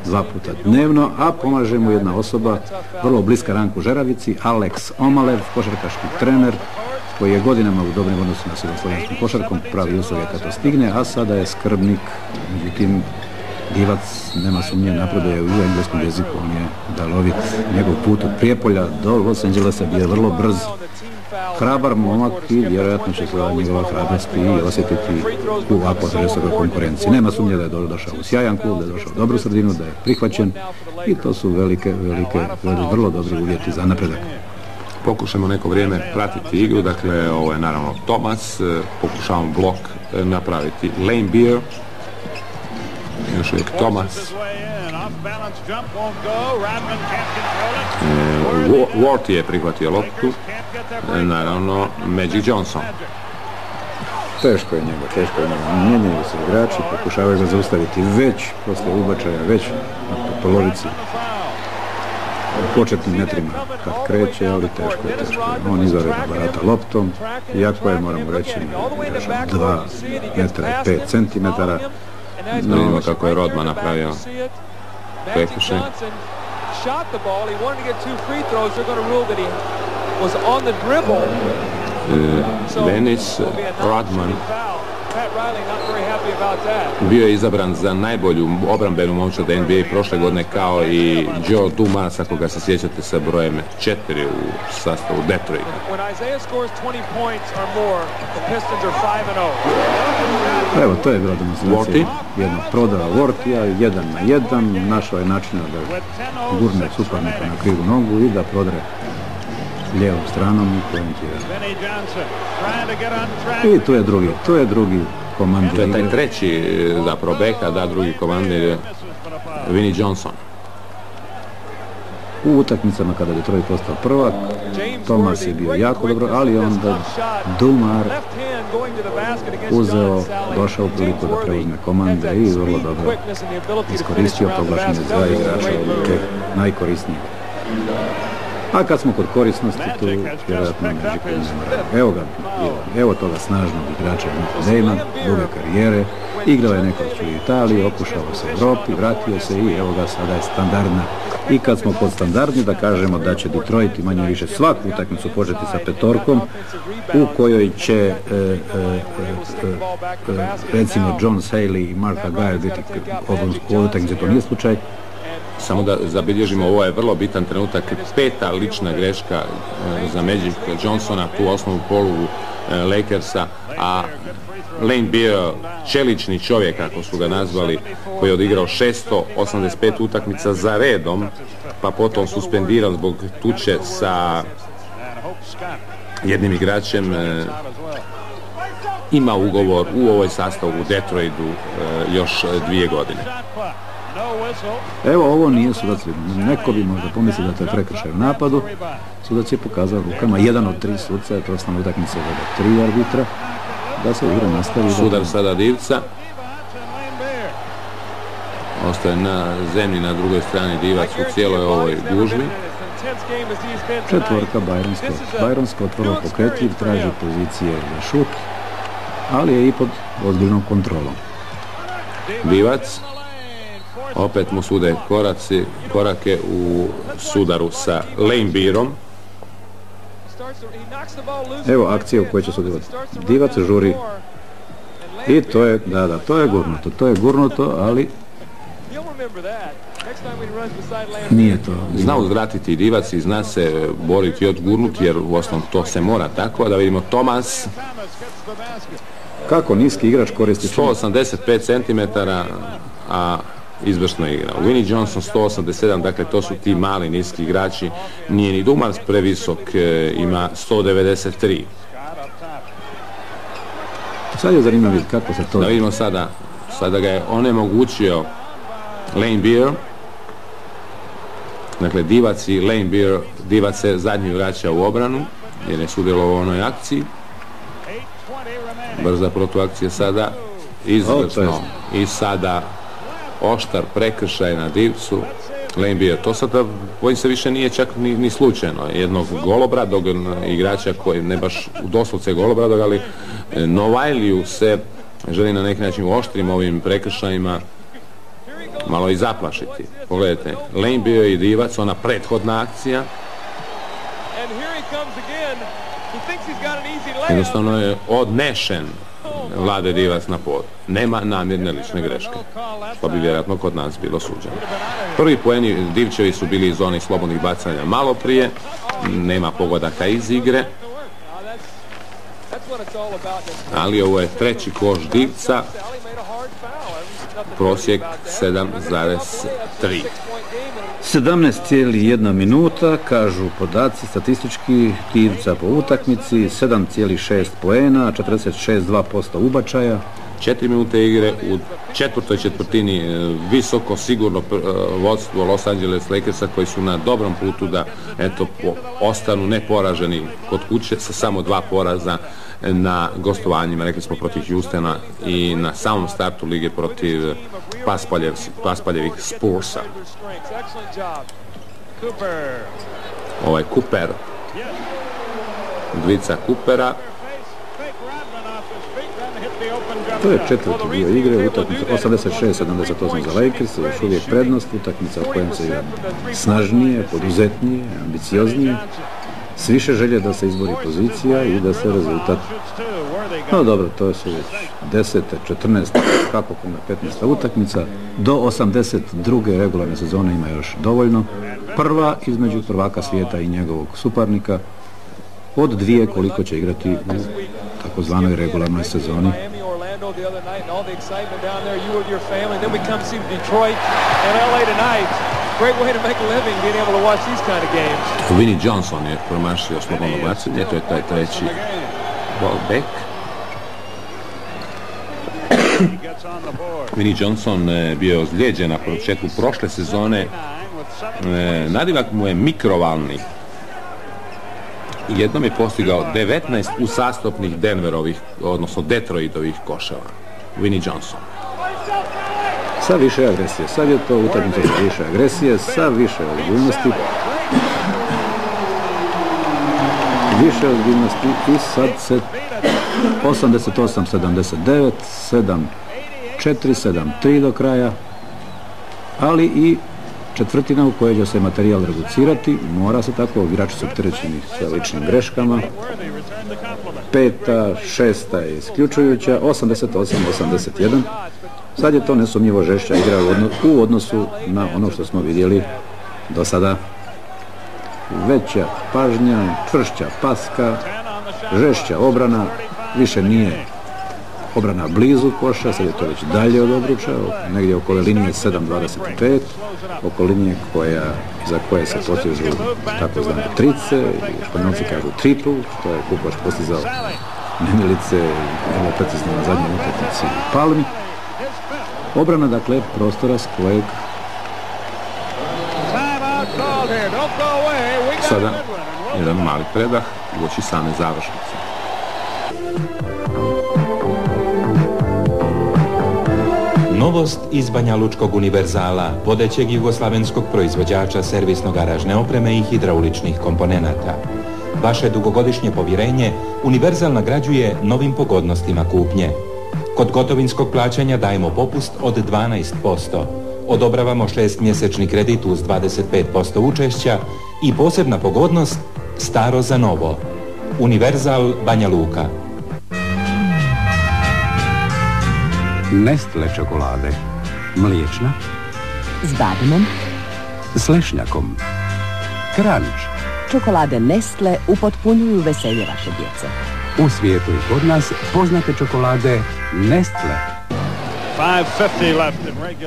2 puta dnevno, a pomaže mu jedna osoba, vrlo bliska Ranku Žeravici, Alex Omalev, košarkaški trener, koji je godinama u dobrim odnosu sa jugoslovenskom košarkom, pravi usluge kad to stigne, a sada je skrbnik. Međutim, Divac, nema sumnje, napreduje u engleskom jeziku, on je dalovit. Njegov put od Prijepolja do Los Angelesa bio je vrlo brz, hrabar momak i vjerojatno će se njegova hrabrost i osjetiti u ovakvoj agresivnoj konkurenciji. Nema sumnje da je došao u sjajan klub, da je došao u dobru sredinu, da je prihvaćen i to su vrlo dobri uvjeti za napredak. Pokušamo neko vrijeme pratiti igru, dakle ovo je naravno Thomas, pokušavamo blok napraviti Laimbeer, još uvijek Thomas. Ward je prihvatio loptu, naravno Magic Johnson. Teško je njega, mijenjaju se igrači, pokušavaju ga zaustaviti već posle ubačaja, već na polovici, u početnim metrima kad kreće, ali teško je. On izvanredno barata loptom, iako je, moramo reći, 2 metra i 5 centimetara. Vidimo kako je Rodman napravio prekršaj. Dennis Rodman bio je izabran za najbolju obrambenu momčad NBA prošle godine, kao i Joe Dumas, ako ga se sjećate, sa brojem 4 u sastavu Detroita. Evo, to je bila demonstracija jednog prodava Wortija, 1 na 1, našao je načina da gurne suparnika na krivu nogu i da prodre lijevom stranom i poentira. I tu je drugi komandir. To je taj treći zapravo beka, da, drugi komandir je Vinnie Johnson. U utakmicama kada je Detroit postao prvak, Thomas je bio jako dobro, ali onda Dumar došao u priliku da preuzme komande i vrlo dobro iskoristio, proglašen je za igrača odluke najkorisnijeg. A kad smo kod korisnosti, tu vjerojatno Magic ne mora. Evo toga snažnog igrača Damea, duge karijere, igrao je nekoć u Italiji, okušao se u Europi, vratio se i evo ga, sada je standardna. I kad smo kod standardni, da kažemo da će Detroit i manje više svaku utakmicu početi sa petorkom, u kojoj će recimo John Saley i Mark Aguirre biti u utakmici, to nije slučaj. Samo da zabilježimo, ovo je vrlo bitan trenutak, 5. lična greška za Magic Johnsona, tu osnovu polugu Lakersa, a Lane Beer, čelični čovjek, kako su ga nazvali, koji je odigrao 685 utakmica za redom, pa potom suspendiran zbog tuče sa jednim igračem, ima ugovor u ovoj sastavu u Detroitu još 2 godine. Evo, ovo nije sudac, neko bi možda pomislio da to je prekršaj u napadu, sudac je pokazao rukama, jedan od 3 suca je profesionalna utakmica od 3 arbitra, da se igra nastavi. Sudar sada Divca, ostaje na zemlji na drugoj strani Divac u cijeloj ovoj gužvi. Četvorka Byron Scott vrlo pokretljiv, traži pozicije za šut, ali je i pod ozbiljnom kontrolom. Divac, opet mu sude korake u sudaru sa Lane Beerom. Evo akcija u kojoj će sudjelovati. Divac žuri i to je, to je gurnuto, ali nije to. Zna uzvratiti Divac i zna se boriti i odgurnuti, jer u osnovu to se mora tako. Da vidimo Thomas. Kako niski igrač koristi 185 cm, a izvrsno igra. Vinnie Johnson 187, dakle to su ti mali niski igrači. Nije ni Dumars previsok, ima 193. Sad je zanimljivo vidjeti kako se to... Da vidimo sada ga je onemogućio Lane Beer. Dakle, Divac i Lane Beer, Divac se zadnji vraća u obranu, jer je sudjelovao u onoj akciji. Brza protuakcija sada, izvrsno. I sada oštar prekršaj na Divcu. Lane Beer, to sada bojim se više nije čak ni slučajno. Jednog golobradog igrača koji ne baš u doslovce golobradog, ali Novajliju se želi na neki način u oštrim ovim prekršajima malo i zaplašiti. Pogledajte, Lane Beer i Divac, ona prethodna akcija. Jednostavno je odnešen Vlade Divac na pod. Nema namjerne lične greške, što bi vjerojatno kod nas bilo suđeno. Prvi poeni Divčevi su bili iz zoni slobodnih bacanja malo prije, nema pogodaka iz igre, ali ovo je treći koš Divca, prosjek 7,3. 17,1 minuta, kažu podaci statistički Divca po utakmici, 7,6 poena, 46,2% ubačaja. 4 minute igre, u četvrtoj četvrtini visoko sigurno vodstvo Los Angeles Lakersa, koji su na dobrom putu da ostanu neporaženi kod kuće sa samo 2 poraza na gostovanjima, rekli smo, protiv Houstona i na samom startu lige protiv Paspaljevih Spursa. Ovo je Cooper, dvica Coopera. To je četvrti dio igre, utakmica 86-78 za Lakers, još uvijek prednost, utakmica u kojem se igra snažnije, poduzetnije, ambicioznije, s više želje da se izbori pozicija i da se rezultat... No dobro, to su već 10. 14. kako kome 15. utakmica, do 82. regularne sezone ima još dovoljno. Prva između prvaka svijeta i njegovog suparnika, od 2 koliko će igrati u takozvanoj regularnoj sezoni. Vinnie Johnson je promašio slobodno bacanje, to je taj treći ball back. Vinnie Johnson bio ozlijeđen na početku prošle sezone Nadimak mu je mikrovalni. Jednom je postigao 19 uzastopnih Denverovih, odnosno Detroitovih koševa. Vinnie Johnson. Sa više agresije. Sad je to utakmica sa više agresije, sa više ozbiljnosti. Više ozbiljnosti i sad se 88-79, 7-4, 7-3 do kraja, ali i četvrtina u kojoj će se materijal reducirati, mora se tako, igrači su opterećeni sa ličnim greškama. Peta, šesta je isključujuća, 88-81. Sad je to nesumnjivo žešća igra u odnosu na ono što smo vidjeli do sada. Veća pažnja, čvršća paska, žešća obrana, više nije obrana blizu koša, sad je to već dalje od obruča, negdje oko linije 7.25, oko linije za koje se postižu takozvane trice, Španjolci kažu tripl, što je Kukoč postizao nemilice, vrlo precizno na zadnjoj utakmici u Palmi. Obrana, dakle, prostora s kojeg sada jedan mali predah uoči same završnice. Novost iz Banja Lučkog univerzala, vodećeg jugoslavenskog proizvođača servisno-garažne opreme i hidrauličnih komponenata. Vaše dugogodišnje povjerenje Univerzal nagrađuje novim pogodnostima kupnje. Kod gotovinskog plaćanja dajemo popust od 12%. Odobravamo 6-mjesečni kredit uz 25% učešća i posebna pogodnost staro za novo. Univerzal Banja Luka. Nestle čokolade. Mliječna. S bademom. S lešnjakom. Crunch. Čokolade Nestle upotpunjuju veselje vaše djece. U svijetu i kod nas poznate čokolade Nestle.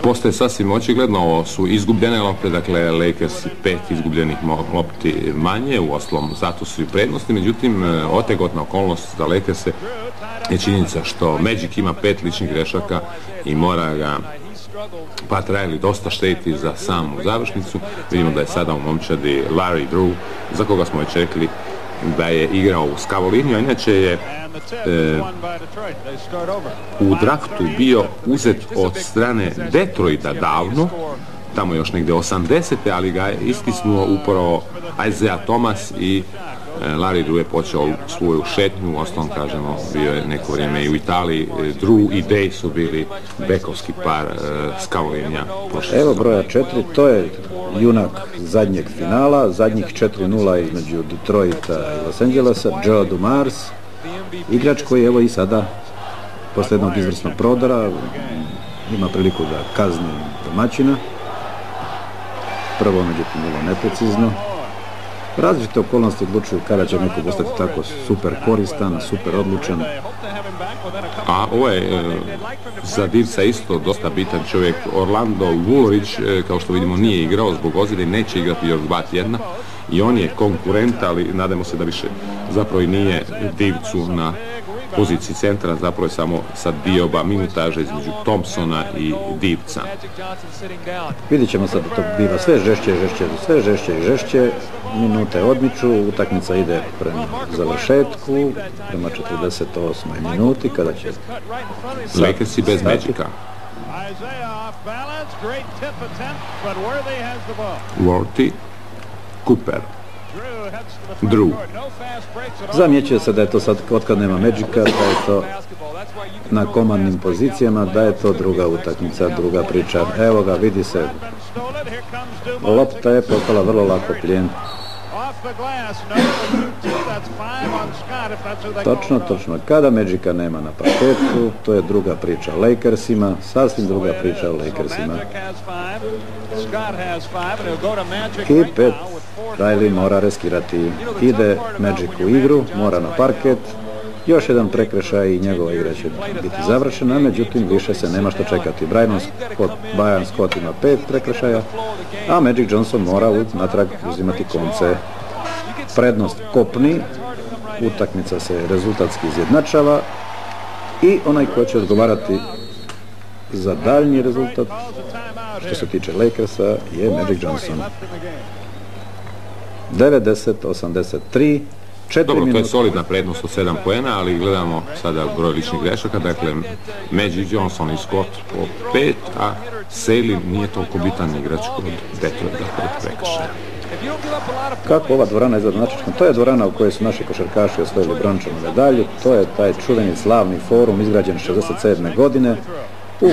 Postoje sasvim očigledno, ovo su izgubljene lopte, dakle Lakersi 5 izgubljenih lopti manje, uostalom zato su i prednosti, međutim otegotna okolnost za Lakerse je činjenica što Magic ima 5 ličnih grešaka i mora ga Pat Riley dosta šteti za samu završnicu. Vidimo da je sada u momčadi Larry Drew, za koga smo već rekli da je igrao u Scavoliniju, a inače je u draftu bio uzet od strane Detroita davno, tamo još negdje 80. ali ga je istisnuo upravo Isaiah Thomas i Larry Drew je počeo svoju šetnju, osnovno kažemo, bio je neko vrijeme i u Italiji. Drew i Day su bili bekovski par Scavolinija. Evo broja 4, to je junak zadnjeg finala, zadnjih 4-0 između Detroita i Los Angelesa, Joe Dumars, igrač koji evo i sada, posle jednog izvrsnog prodora, ima priliku da kazni domaćina. Prvo, međutim, bilo neprecizno. Različite okolnosti odlučuju kada će neko postati tako super koristan, super odlučan. A ovo je za divca isto dosta bitan čovjek. Orlando Woolridge, kao što vidimo, nije igrao zbog ozljede, neće igrati još 2 tjedna i on je konkurent, ali nadamo se da više zapravo i nije divcu na poziciji centra, zapravo je samo sad dioba minutaža između Thompsona i divca. Vidjet ćemo sad da to biva sve žešće i žešće, minute odmiču, utakmica ide prema završetku, prema 48. minuti, kada će Lakersi bez Magica. Worthy, Cooper, Drew. Zamjećuje se da je to sad, otkad nema Magica, da je to na komandnim pozicijama, da je to druga utakmica, druga priča. Evo ga, vidi se, lopta je postala vrlo lako plijen. Točno. Kada Magica nema na parketu, to je druga priča o Lakersima, sasvim druga priča o Lakersima. I pet, Riley mora reskirati. Ide Magic u igru, mora na parket. Još jedan prekršaj i njegova igra će biti završena, međutim više se nema što čekati. Brian Scott ima 5 prekršaja, a Magic Johnson mora natrag uzimati konce. Prednost kopni, utakmica se rezultatski izjednačava i onaj ko će odgovarati za daljnji rezultat što se tiče Lakersa je Magic Johnson. 90-83, 4 Dobro, minuta. to je solidna prednost od 7 poena, ali gledamo sada broj ličnih grešaka, dakle Magic Johnson i Scott po 5, a Staley nije toliko bitan igrač kod Detroita kod prekršaja. Kako ova dvorana izgleda na Načičkom? To je dvorana u kojoj su naši košarkaši osvojili brončanu medalju, to je taj čuveni slavni forum izgrađen 67. godine u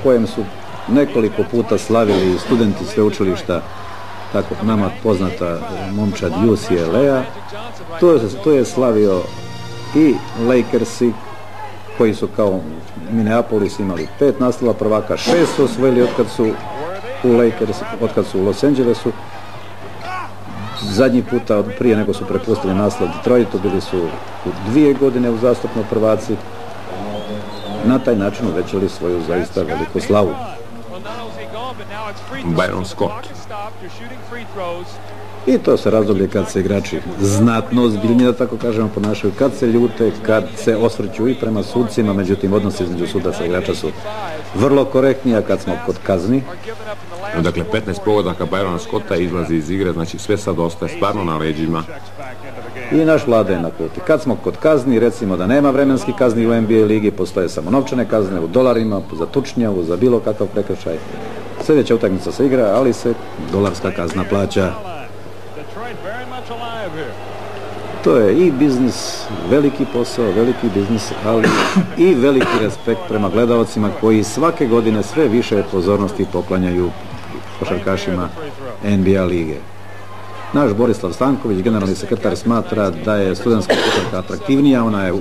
kojem su nekoliko puta slavili studenti sveučilišta, tako nama poznata momčad UCLA-a. To je slavio i Lakersi koji su kao Minneapolis imali 5 naslova prvaka, 6 su osvojili otkad su u Los Angelesu. Zadnji puta prije nego su prepustili naslov Detroitu bili su u 2 godine uzastopno prvaci. Na taj način uvećali svoju zaista veliku slavu. Byron Scott. I to se razdoblje kad se igrači znatno ozbiljnije, da tako kažemo, ponašaju, kad se ljute, kad se osvrću i prema sudcima, međutim odnosi između sudaca i igrača su vrlo korektni, a kad smo kod kazni. Dakle, 15 pogodaka Byrona Scotta izlazi iz igre, znači sve sad ostaje stvarno na leđima. I naš Vlada je na klupi. Kad smo kod kazni, recimo da nema vremenskih kazni u NBA ligi, postoje samo novčane kazne u dolarima, za tučnjavu, za bilo kakav prekršaj. Sljedeća utakmica se igra, ali se dolarska kazna plaća. To je i biznis, veliki posao, veliki biznis, ali i veliki respekt prema gledaocima koji svake godine sve više pozornosti poklanjaju košarkašima NBA lige. Naš Borislav Stanković, generalni sekretar, smatra da je studentska košarka atraktivnija,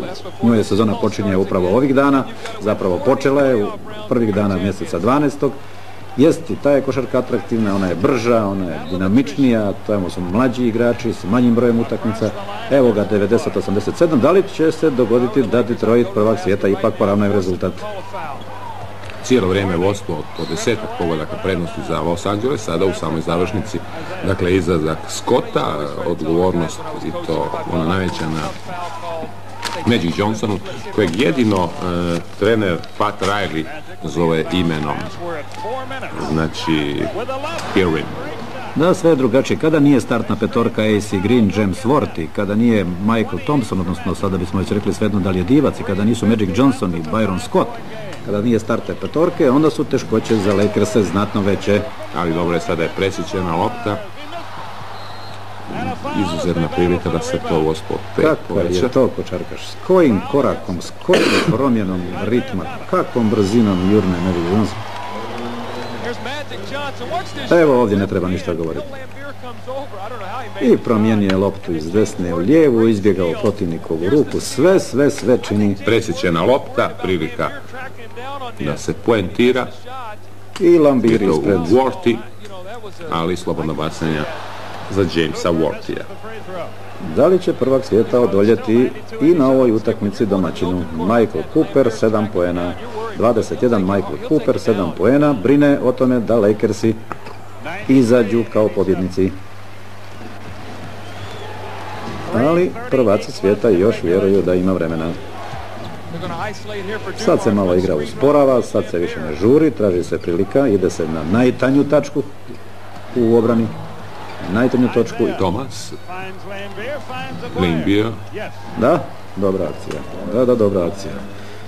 njoj je sezona počinje upravo ovih dana, zapravo počela je u prvih dana mjeseca 12. Jest i ta je košarka atraktivna, ona je brža, ona je dinamičnija, tamo su mlađi igrači s manjim brojem utakmica. Evo ga 90-87, da li će se dogoditi da Detroit, prvak svijeta, ipak poravnaju rezultat? Cijelo vrijeme vodstvo od 10 pogodaka prednosti za Los Angeles, sada u samoj završnici, dakle izlazak Scotta, odgovornost i to ona najveća na Magic Johnsonu, kojeg jedino trener Pat Riley zove imenom, znači Irwin. Da, sve je drugačije. Kada nije startna petorka AC Green, James Worthy, kada nije Michael Thompson, odnosno sada bismo već rekli svejedno da li je divac, i kada nisu Magic Johnson i Byron Scott, kada nije startne petorke, onda su teškoće za Lakerse znatno veće. Ali dobro je, sada je presjećena lopta. Izuzetna prilika da se to vodstvo opet poveća. Kakav je to košarkaš? S kojim korakom, s kojim promjenom ritma, kakvom brzinom jurne Magic Johnson? Evo ovdje ne treba ništa govoriti. I promijenio je loptu iz desne u lijevu, izbjegao protivnikovu ruku, sve čini. Presjećena lopta, prilika da se poentira. I Lambiri ispred. Worthy, ali slobodno bacanja za Jamesa Worthija. Da li će prvak svijeta odoljeti i na ovoj utakmici domaćinu? Michael Cooper 7 poena, 21 Michael Cooper 7 poena, brine o tome da Lakersi izađu kao pobjednici. Ali prvaci svijeta još vjeruju da ima vremena. Sad se malo igra usporava, sad se više ne žuri, traži se prilika, ide se na najtanju tačku u obrani. Najtanju točku. Thomas Lambier. Da, dobra akcija. Da, dobra akcija.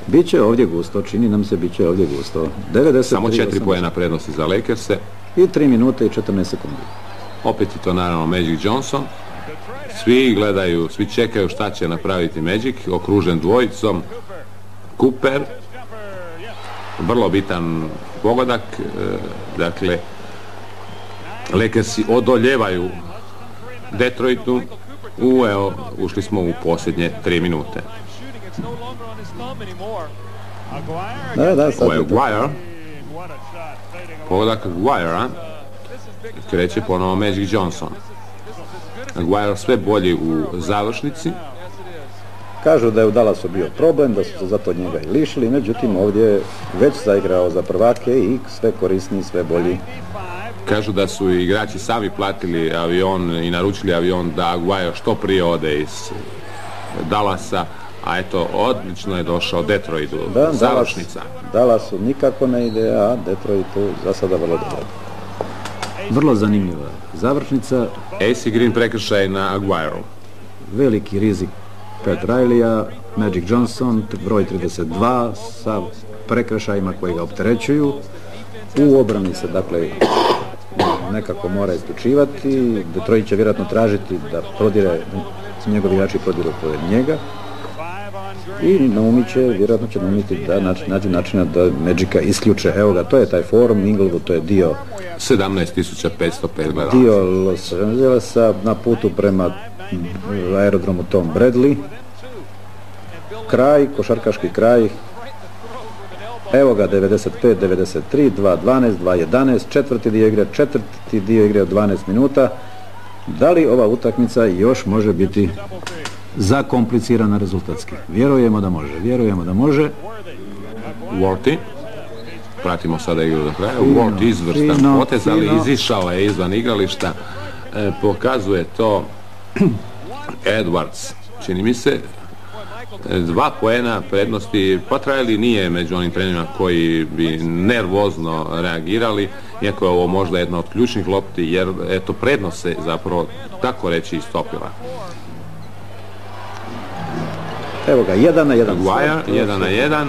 Biće ovdje gusto, čini nam se biće ovdje gusto. 93, samo 4 poena prednosti za Lakerse. I 3 minute i 14 sekundi. Opet je to naravno Magic Johnson. Svi gledaju, svi čekaju šta će napraviti Magic, okružen dvojicom. Cooper. Vrlo bitan pogodak. Dakle, Lakersi odoljevaju Detroitu. Evo, ušli smo u posljednje 3 minute. Ovo je Aguirre. Pogodak Aguirre. Kreće ponovo Magic Johnson. Aguirre sve bolji u završnici. Kažu da je u Dallasu bio problem, da su se zato od njega i lišili, međutim ovdje je već zaigrao za prvake i sve korisniji, sve bolji. Kažu da su igrači sami platili avion i naručili avion da Aguirre što prije ode iz Dallasa, a eto, odlično je došao Detroitu, završnica. Dallasu nikako ne ide, a Detroitu za sada vrlo dobro. Vrlo zanimljiva završnica. AC Green prekršaj na Aguiru. Veliki rizik Pat Riley-a, Magic Johnson, broj 32, sa prekršajima koji ga opterećuju. U obrani se, dakle, nekako mora isključivati. Detroit će vjerojatno tražiti da njegovi igrači prodiru pored njega. I naumit će, vjerojatno će naumiti da nađu načina da Magica isključe. Evo ga, to je taj forum, Inglewood, to je dio 17.505 gledalaca. Dio Los Angelesa na putu prema aerodromu Tom Bradley. Kraj, košarkaški kraj. Evo ga, 95, 93, 2.12, 2.11, četvrti dio igre od 12 minuta. Da li ova utakmica još može biti zakomplicirana rezultatski? Vjerujemo da može. Worthy. Pratimo sada igru do kraja. Worthy izvrstan potez, ali izišao je izvan igrališta. Pokazuje to Edwards. Čini mi se 2 poena prednosti. Pat Riley nije među onim trenerima koji bi nervozno reagirali, iako je ovo možda jedna od ključnih lopti, jer eto, prednost se zapravo tako reći istopila. Evo ga, 1-1. Aguirre, 1-1.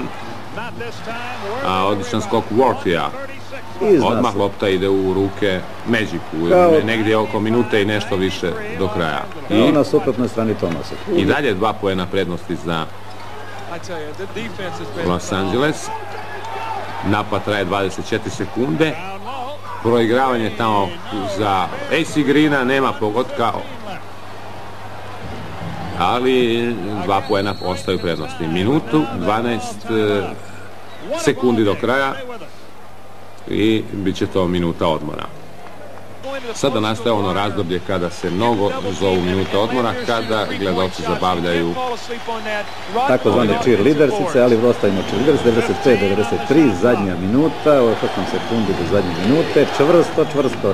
A odličan skok Worthy-a. Odmah lopta ide u ruke Magicu, negdje oko minute i nešto više do kraja. I na suprotnoj strani Thomasa. I dalje 2 poena prednosti za Los Angeles. Napad traje 24 sekunde. Proigravanje tamo za AC Greena, nema pogotka, ali 2 poena ostaju prednosti. Minutu, 12 sekundi do kraja i bit će to minuta odmora. Sada nastaje ono razdoblje kada se mnogo zovu minuta odmora, kada gledalci zabavljaju takozvane cheerleadersice, ali ostavimo cheerleaders. 95-93, zadnja minuta, 8 sekundi do zadnje minute,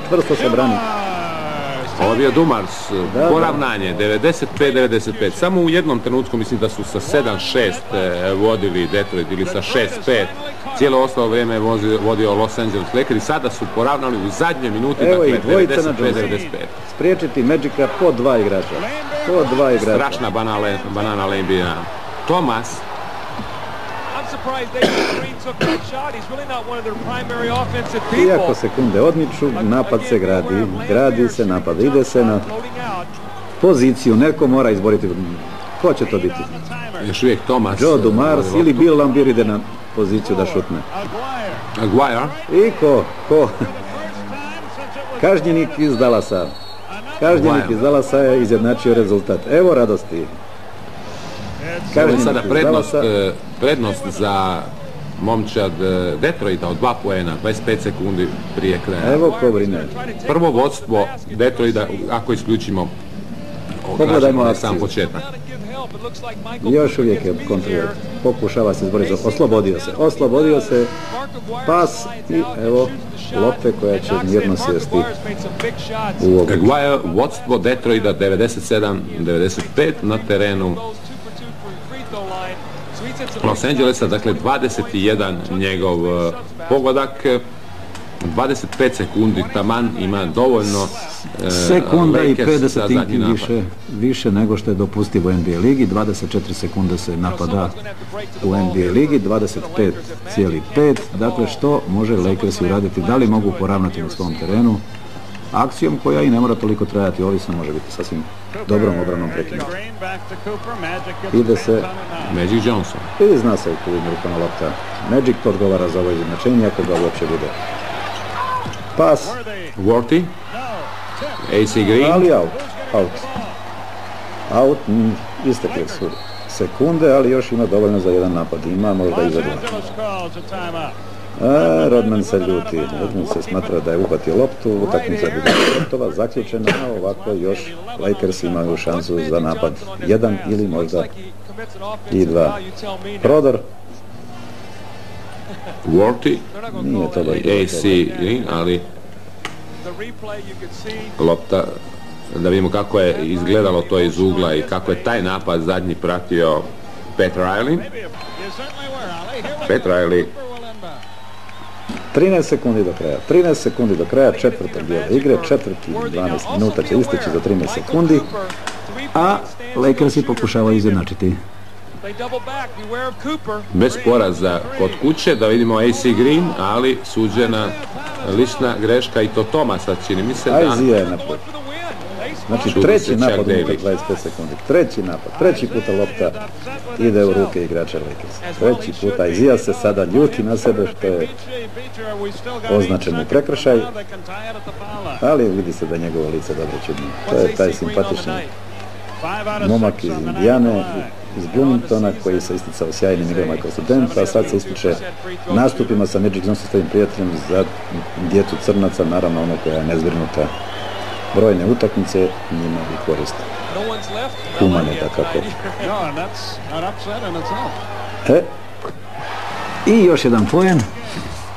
čvrsto se brani. Ovo je Dumars, poravnanje, 95-95, samo u jednom trenutku mislim da su sa 7-6 vodili Detroit ili sa 6-5, cijelo ostalo vrijeme je vodio Los Angeles Lakers i sada su poravnali u zadnje minuti, dakle 95-95. Spriječiti Magica po 2 igrača. Strašna banana Lembina. Thomas. Iako sekunde odmiču, napad se gradi se napad, ide se na poziciju, neko mora izboriti. Ko će to biti? Još uvijek Thomas. Joe Dumars ili Bill Laimbeer ide na poziciju da šutne. Aguirre. I ko? Kažnjenik iz Dallasa. Je izjednačio rezultat. Evo radosti. Sada prednost za momčad Detroita od 2 poena, 25 sekundi prije kraja. Evo ko brine. Prvo vodstvo Detroita, ako isključimo sam početak. Još uvijek je kontrolirat. Pokušava se izboriti. Oslobodio se. Pas i evo lopte koja će mirno sjesti u oblič. Aguirre, vodstvo Detroita 97-95 na terenu Los Angelesa, dakle 21 njegov pogodak, 25 sekundi taman ima dovoljno sekunda i 50 više nego što je dopustivo u NBA ligi. 24 sekunde se napada u NBA ligi, 25,5. Dakle, što može Lakers uraditi? Da li mogu poravnati na svom terenu akcijom koja i ne mora toliko trajati, ovisno može biti sasvim dobrom obranom prekinuti. Ide se Magic Johnson. I zna se tu rukama lopta. Magic to odgovara za ovo izjednačenje ako ga uopće bude. Pas. Worthy. AC Green. Ali out. Istekle su sekunde, ali još ima dovoljno za jedan napad. Ima možda i za 2. Rodman se ljuti. Rodman se smatra da je uhvatio loptu. Utakmica bi bila gotova, zaključena, a ovako još Lakers imaju šansu za napad 1 ili možda i 2. Prodor. Worthy. Nije to dobro. AC Green, ali lopta, da vidimo kako je izgledalo to iz ugla i kako je taj napad zadnji pratio Pat Riley. Pat Riley. 13 sekundi do kraja četvrtog dijela igre, četvrti 12 minuta će isteći za 13 sekundi, a Lakersi pokušavaju izjednačiti. Bez poraza kod kuće, da vidimo AC Green, ali suđena lična greška i to Thomasa, čini mi se. Isaiah je napad. Znači treći napad unutar 25 sekundi, treći puta lopta ide u ruke igrača Lakers. Treći puta Isaiah se sada ljuti na sebe što je označen prekršaj, ali vidi se da njegovo lice dobro čudno. To je taj simpatični momak iz Indijane, iz Bloomingtona, koji se isticao sjajnim igrama kao student, a sad se ističe nastupima sa Magic Johnsonstovim prijateljem za djecu crnaca, naravno ono koja je nezbrinuta. Brojne utakmice njima bi koriste. Humane, takako. I još jedan poen,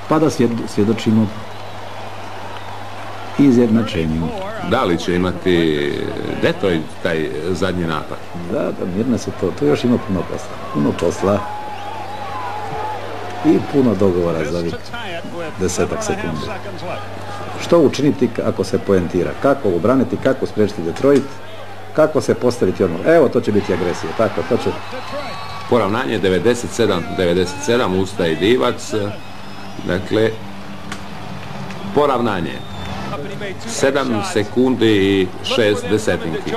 pa da svjedočimo izjednačenju. Da li će imati Detroit taj zadnji napad? Da, mirne su to još ima puno posla i puno dogovora za ovih 10 sekundi. Što učiniti ako se poentira? Kako obraniti, kako spriječiti Detroit? Kako se postaviti odmah? Evo, to će biti agresija. Tako, to će... Poravnanje 97-97, ustaje Divac. Dakle, poravnanje. 7 sekundi i 6 desetinki.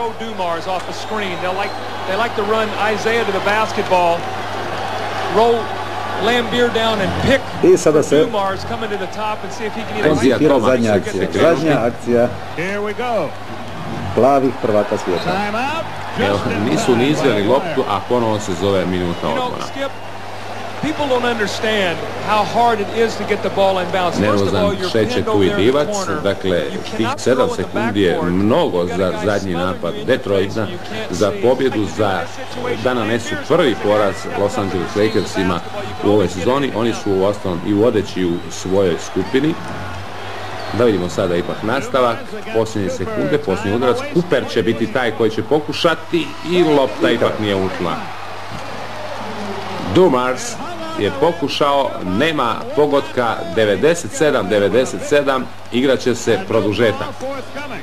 I sada se konzistira zadnja akcija plavih prvaka svijeta. Nisu ni izveli loptu, a ponovo se zove minuta odmora. Nervozan šeće tu i Divac, dakle tih 7 sekundi je mnogo za zadnji napad Detroita, za pobjedu, da nanesu prvi poraz Los Angeles Lakersima u ovoj sezoni. Oni su u ostalom i vodeći u svojoj skupini. Da vidimo sada ipak nastavak, posljednje sekunde, posljednji udarac. Cooper će biti taj koji će pokušati i lopta ipak nije ušla. Dumars je pokušao, nema pogotka, 97-97, igraće se produžetak.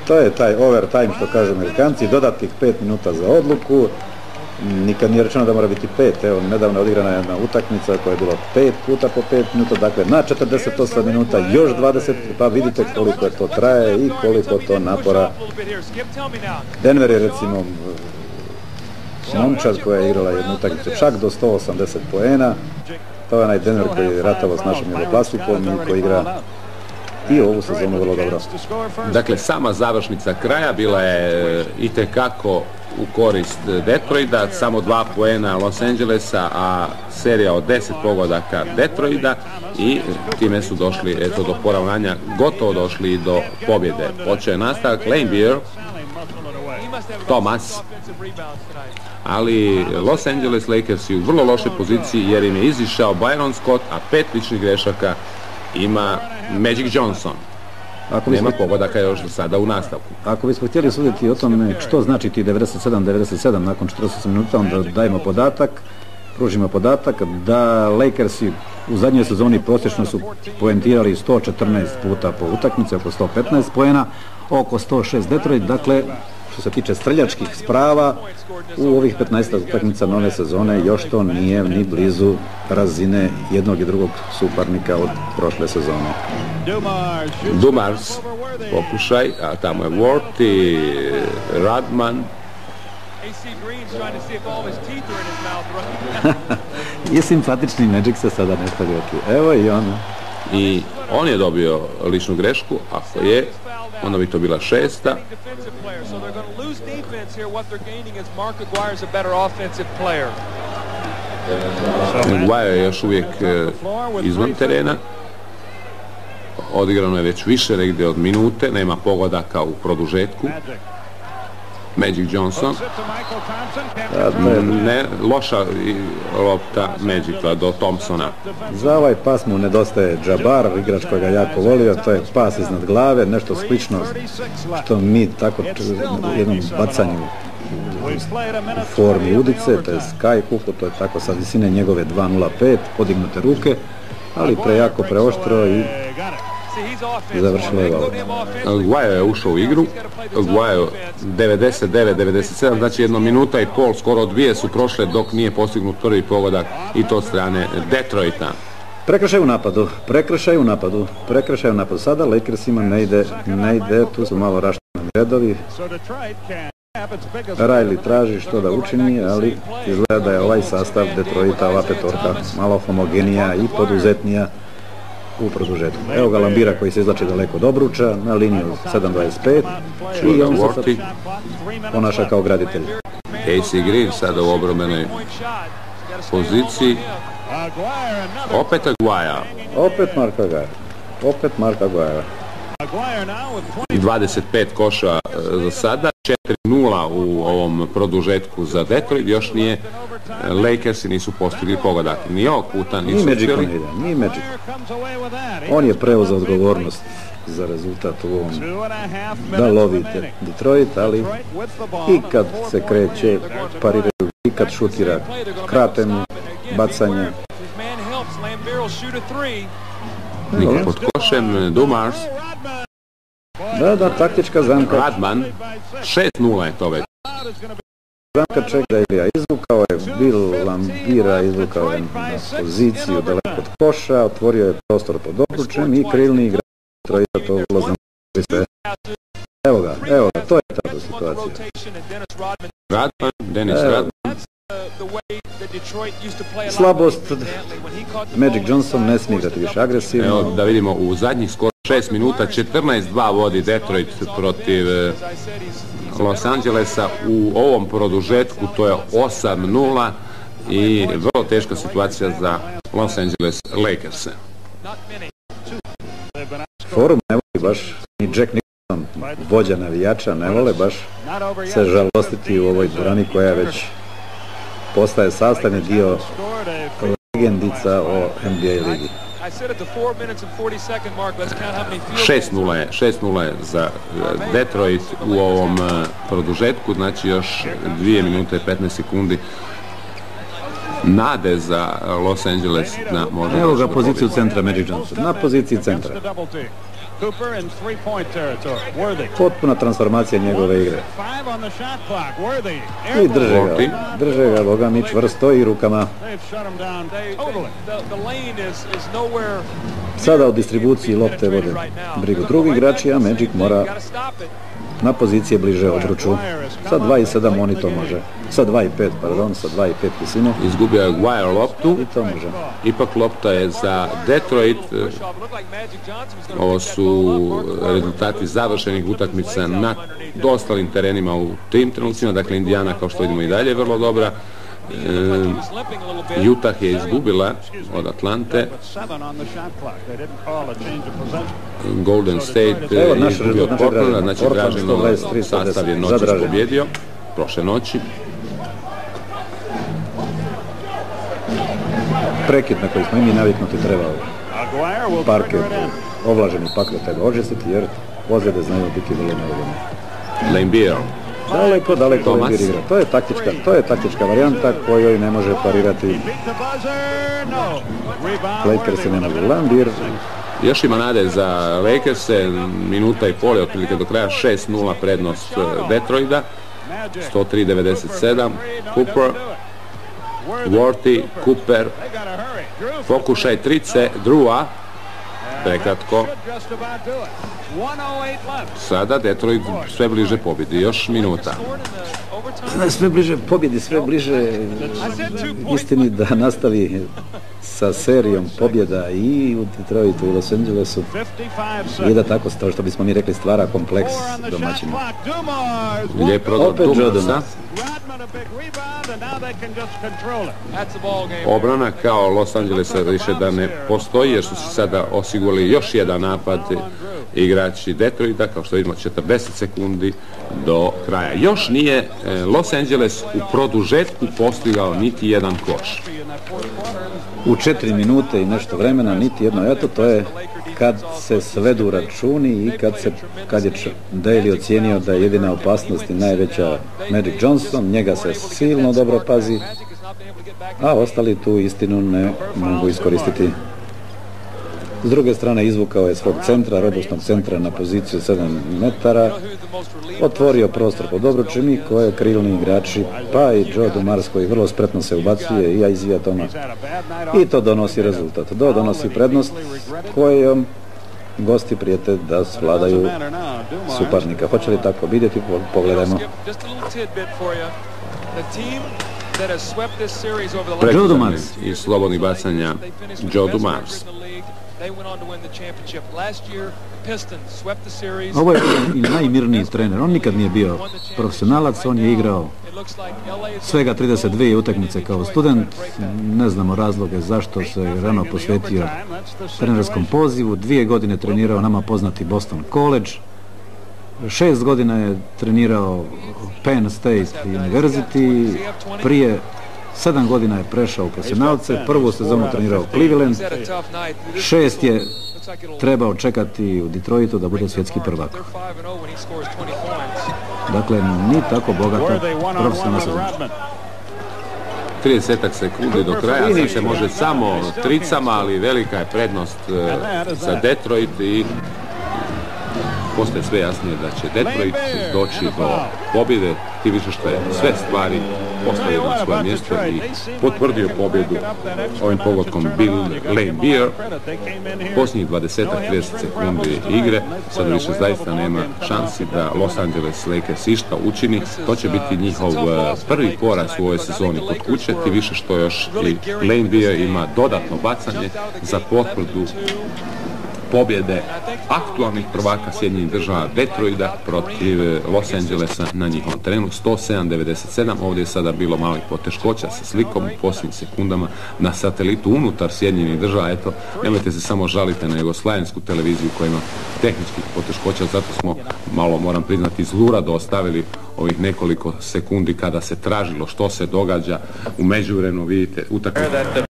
To je taj overtime što kažu Amerikanci, dodatnih 5 minuta za odluku. Nikad nije rečeno da mora biti 5, evo nedavno je odigrana jedna utakmica koja je bila 5 puta po 5 minuta, dakle na 48 minuta još 20, pa vidite koliko to traje i koliko to napora. Denver je recimo momčad koja je igrala jednu utakmicu čak do 180 poena, to je onaj Denver koji je ratavao s našim Jugoplastikom i koji igra i ovu sezonu vrlo dobro. Dakle, sama završnica kraja bila je itekako u korist Detroita, samo 2 poena Los Angelesa, a serija od 10 pogodaka Detroita i time su došli do poravnanja, gotovo došli i do pobjede. Počeo je nastavak, Laimbeer, Thomas, ali Los Angeles Lakers je u vrlo lošoj poziciji jer im je izišao Byron Scott, a 5 ličnih grešaka ima Magic Johnson. Nema pogodaka još do sada u nastavku. Ako bismo htjeli suditi o tome što znači ti 97-97 nakon 48 minuta, onda dajemo podatak, pružimo podatak da Lakersi u zadnjoj sezoni prosječno su poentirali 114 puta po utakmici, oko 115 poena, oko 106 Detroit, dakle što se tiče streljačkih sprava u ovih 15 utakmica nove sezone još to nije ni blizu razine jednog i drugog suparnika od prošle sezone. Dumars pokušaj, a tamo je Ward i Radman. I simpatični Magic se sada nešto ljuti. Evo i on. I on je dobio ličnu grešku, ako je, onda bi to bila 6. Maguire je još uvijek izvan terena. Odigrano je već više negdje od minute, nema pogodaka u produžetku. Magic Johnson. Ne, loša lopta Magica do Thompsona. Za ovaj pas mu nedostaje Jabbar, igrač koji ga jako volio, to je pas iznad glave, nešto slično što mi tako jednom bacanju u formi udice, to je sky hook, to je tako sa visine njegove 2.05, podignute ruke, ali prejako, preoštro i završilo je ovo. Aguayo je ušao u igru, Aguayo 99-97, znači 1 minuta i pol, skoro 2 su prošle dok nije postignut prvi pogodak i to od strane Detroita. Prekršaj u napadu. Sada Lakersima ne ide, tu su malo raštrani redovi. Riley traži što da učini, ali izgleda da je ovaj sastav Detroita, ova petorka, malo homogenija i poduzetnija u produžetku. Evo ga Lambira koji se izlači daleko od obruča na liniju 7.25 i on se sad ponaša kao graditelj. AC Green sada u obrambenoj poziciji. Opet Aguayo. Opet Mark Aguayo. 25 koša za sada, 4-0 u ovom produžetku za Detroit, još nije Lakersi nisu postigli pogodak. Ni ovog puta nisu uspjeli. Ni Magic. On je preuzeo odgovornost za rezultat u ovom da lovite Detroit, ali i kad se kreće, pariraju, i kad šutira kratem, bacanje. Niko pod košem, Dumars. Da, taktička zamka. Radman, 6-0 je to već. Zamka čeka da igra, izvukao je Bill Lambira, izvukao je na poziciju daleko od koša, otvorio je prostor pod obručem i krilni igra Detroita to ulazno sve. Evo ga, to je ta situacija. Radman, Dennis Radman. Slabost, Magic Johnson ne smije igrati više agresivno. Evo da vidimo u zadnjih skoro 6 minuta 14-2 vodi Detroit protiv Los Angelesa. U ovom produžetku to je 8-0 i vrlo teška situacija za Los Angeles Lakers. Forum ne voli baš, ni Jack Nicholson, vođa navijača, ne vole baš se žalostiti u ovoj dvorani koja već postaje sastavni dio legendica o NBA ligi. 6-0 je za Detroit u ovom produžetku, znači još 2 minute i 15 sekundi nade za Los Angeles da može... Evo ga poziciju centra Magic Johnson, na poziciji centra. Potpuna transformacija njegove igre. I drže ga, Boga mi čvrsto i rukama. Sada o distribuciji lopte vode brigu drugi igrači, a Magic mora na pozicije bliže obruču. Sa 2.7 oni to može. Sa 2.5, pardon, sa 2.5 visine. Izgubio je Aguayo loptu. I to može. Ipak lopta je za Detroit. Ovo su rezultati završenih utakmica na ostalim terenima u tim trenucima. Dakle, Indiana, kao što vidimo, i dalje je vrlo dobra. Utah je izgubila od Atlante. Golden State je izgubio od Portlanda, znači Dražino sastav je noćas pobjedio, prošle noći. Prekid na koji smo i mi naviknuti trebao. Parket, ovlaženi parket treba očistiti jer ozljede znaju biti vrlo neugodne. Lambier. Daleko Lambir igra. To je taktička varijanta kojoj ne može parirati Lakers ne mogu. Lambir. Još ima nade za Lakers-e, minuta i pol je otprilike do kraja, 6-0 prednost Detroita, 103-97, Cooper, Worthy, Cooper, pokušaj trice, Drewa, prekratko. Sada Detroit sve bliže pobjedi, još minuta. Sve bliže pobjedi, sve bliže istini da nastavi sa serijom pobjeda i u Detroitu i Los Angelesu i da tako, što bismo mi rekli, stvara kompleks domaćina. Lijep prodor Dumarsa. Obrana kao Los Angelesa više da ne postoji jer su se sada osigurali još jedan napad igrači Detroita, kao što vidimo 40 sekundi do kraja. Još nije Los Angeles u produžetku postigao niti jedan koš. U 4 minute i nešto vremena niti jedno, eto to je kad se svedu računi i kad je Daly ocijenio da je jedina opasnost i najveća Magic Johnson, njega se silno dobro pazi, a ostali tu istinu ne mogu iskoristiti. S druge strane izvukao je svog centra, robustnog centra na poziciju 7 metara, otvorio prostor pod obručem i koje krilni igrači, pa i Joe Dumars koji vrlo spretno se ubacuje i Isaiah Thomas. I to donosi rezultat, donosi prednost kojom gosti prijete da svladaju suparnika. Hoće li tako vidjeti? Pogledajmo. Joe Dumars iz slobodnih bacanja Joe Dumars. Ovo je i najmirniji trener, on nikad nije bio profesionalac, on je igrao svega 32 utakmice kao student, ne znamo razloge zašto se rano posvetio trenerskom pozivu, 2 godine trenirao nama poznati Boston College, 6 godina je trenirao Penn State University, prije 7 godina je prešao u profesionalce, prvu sezonu trenirao Cleveland, 6 je trebao čekati u Detroitu da bude svjetski prvak. Dakle, ni tako bogata profesionalna sezona. 30 sekundi do kraja, sad se može samo tricama, ali velika je prednost za Detroit i postaje sve jasnije da će Detroit doći do pobjede, ti više što je sve stvari postavio na svoje mjesto i potvrdio pobjedu ovim pogodkom Bill Laimbeer. Posljednjih 20-30 sekundi igre, sad više zaista nema šansi da Los Angeles Lakers išta učini. To će biti njihov prvi poraz u ovoj sezoni kod kuće, ti više što još i Laimbeer ima dodatno bacanje za potvrdu pobjede aktualnih prvaka Sjedinjenih Država Detroita protiv Los Angelesa na njihovom terenu 107-97. Ovdje je sada bilo malih poteškoća sa slikom u posljednjim sekundama na satelitu unutar Sjedinjenih Država. Eto, nemojte se samo žaliti na jugoslavensku televiziju koja ima tehničkih poteškoća, zato smo malo, moram priznati, zlurado ostavili ovih nekoliko sekundi kada se tražilo što se događa. U međuvremenu vidite utakmicu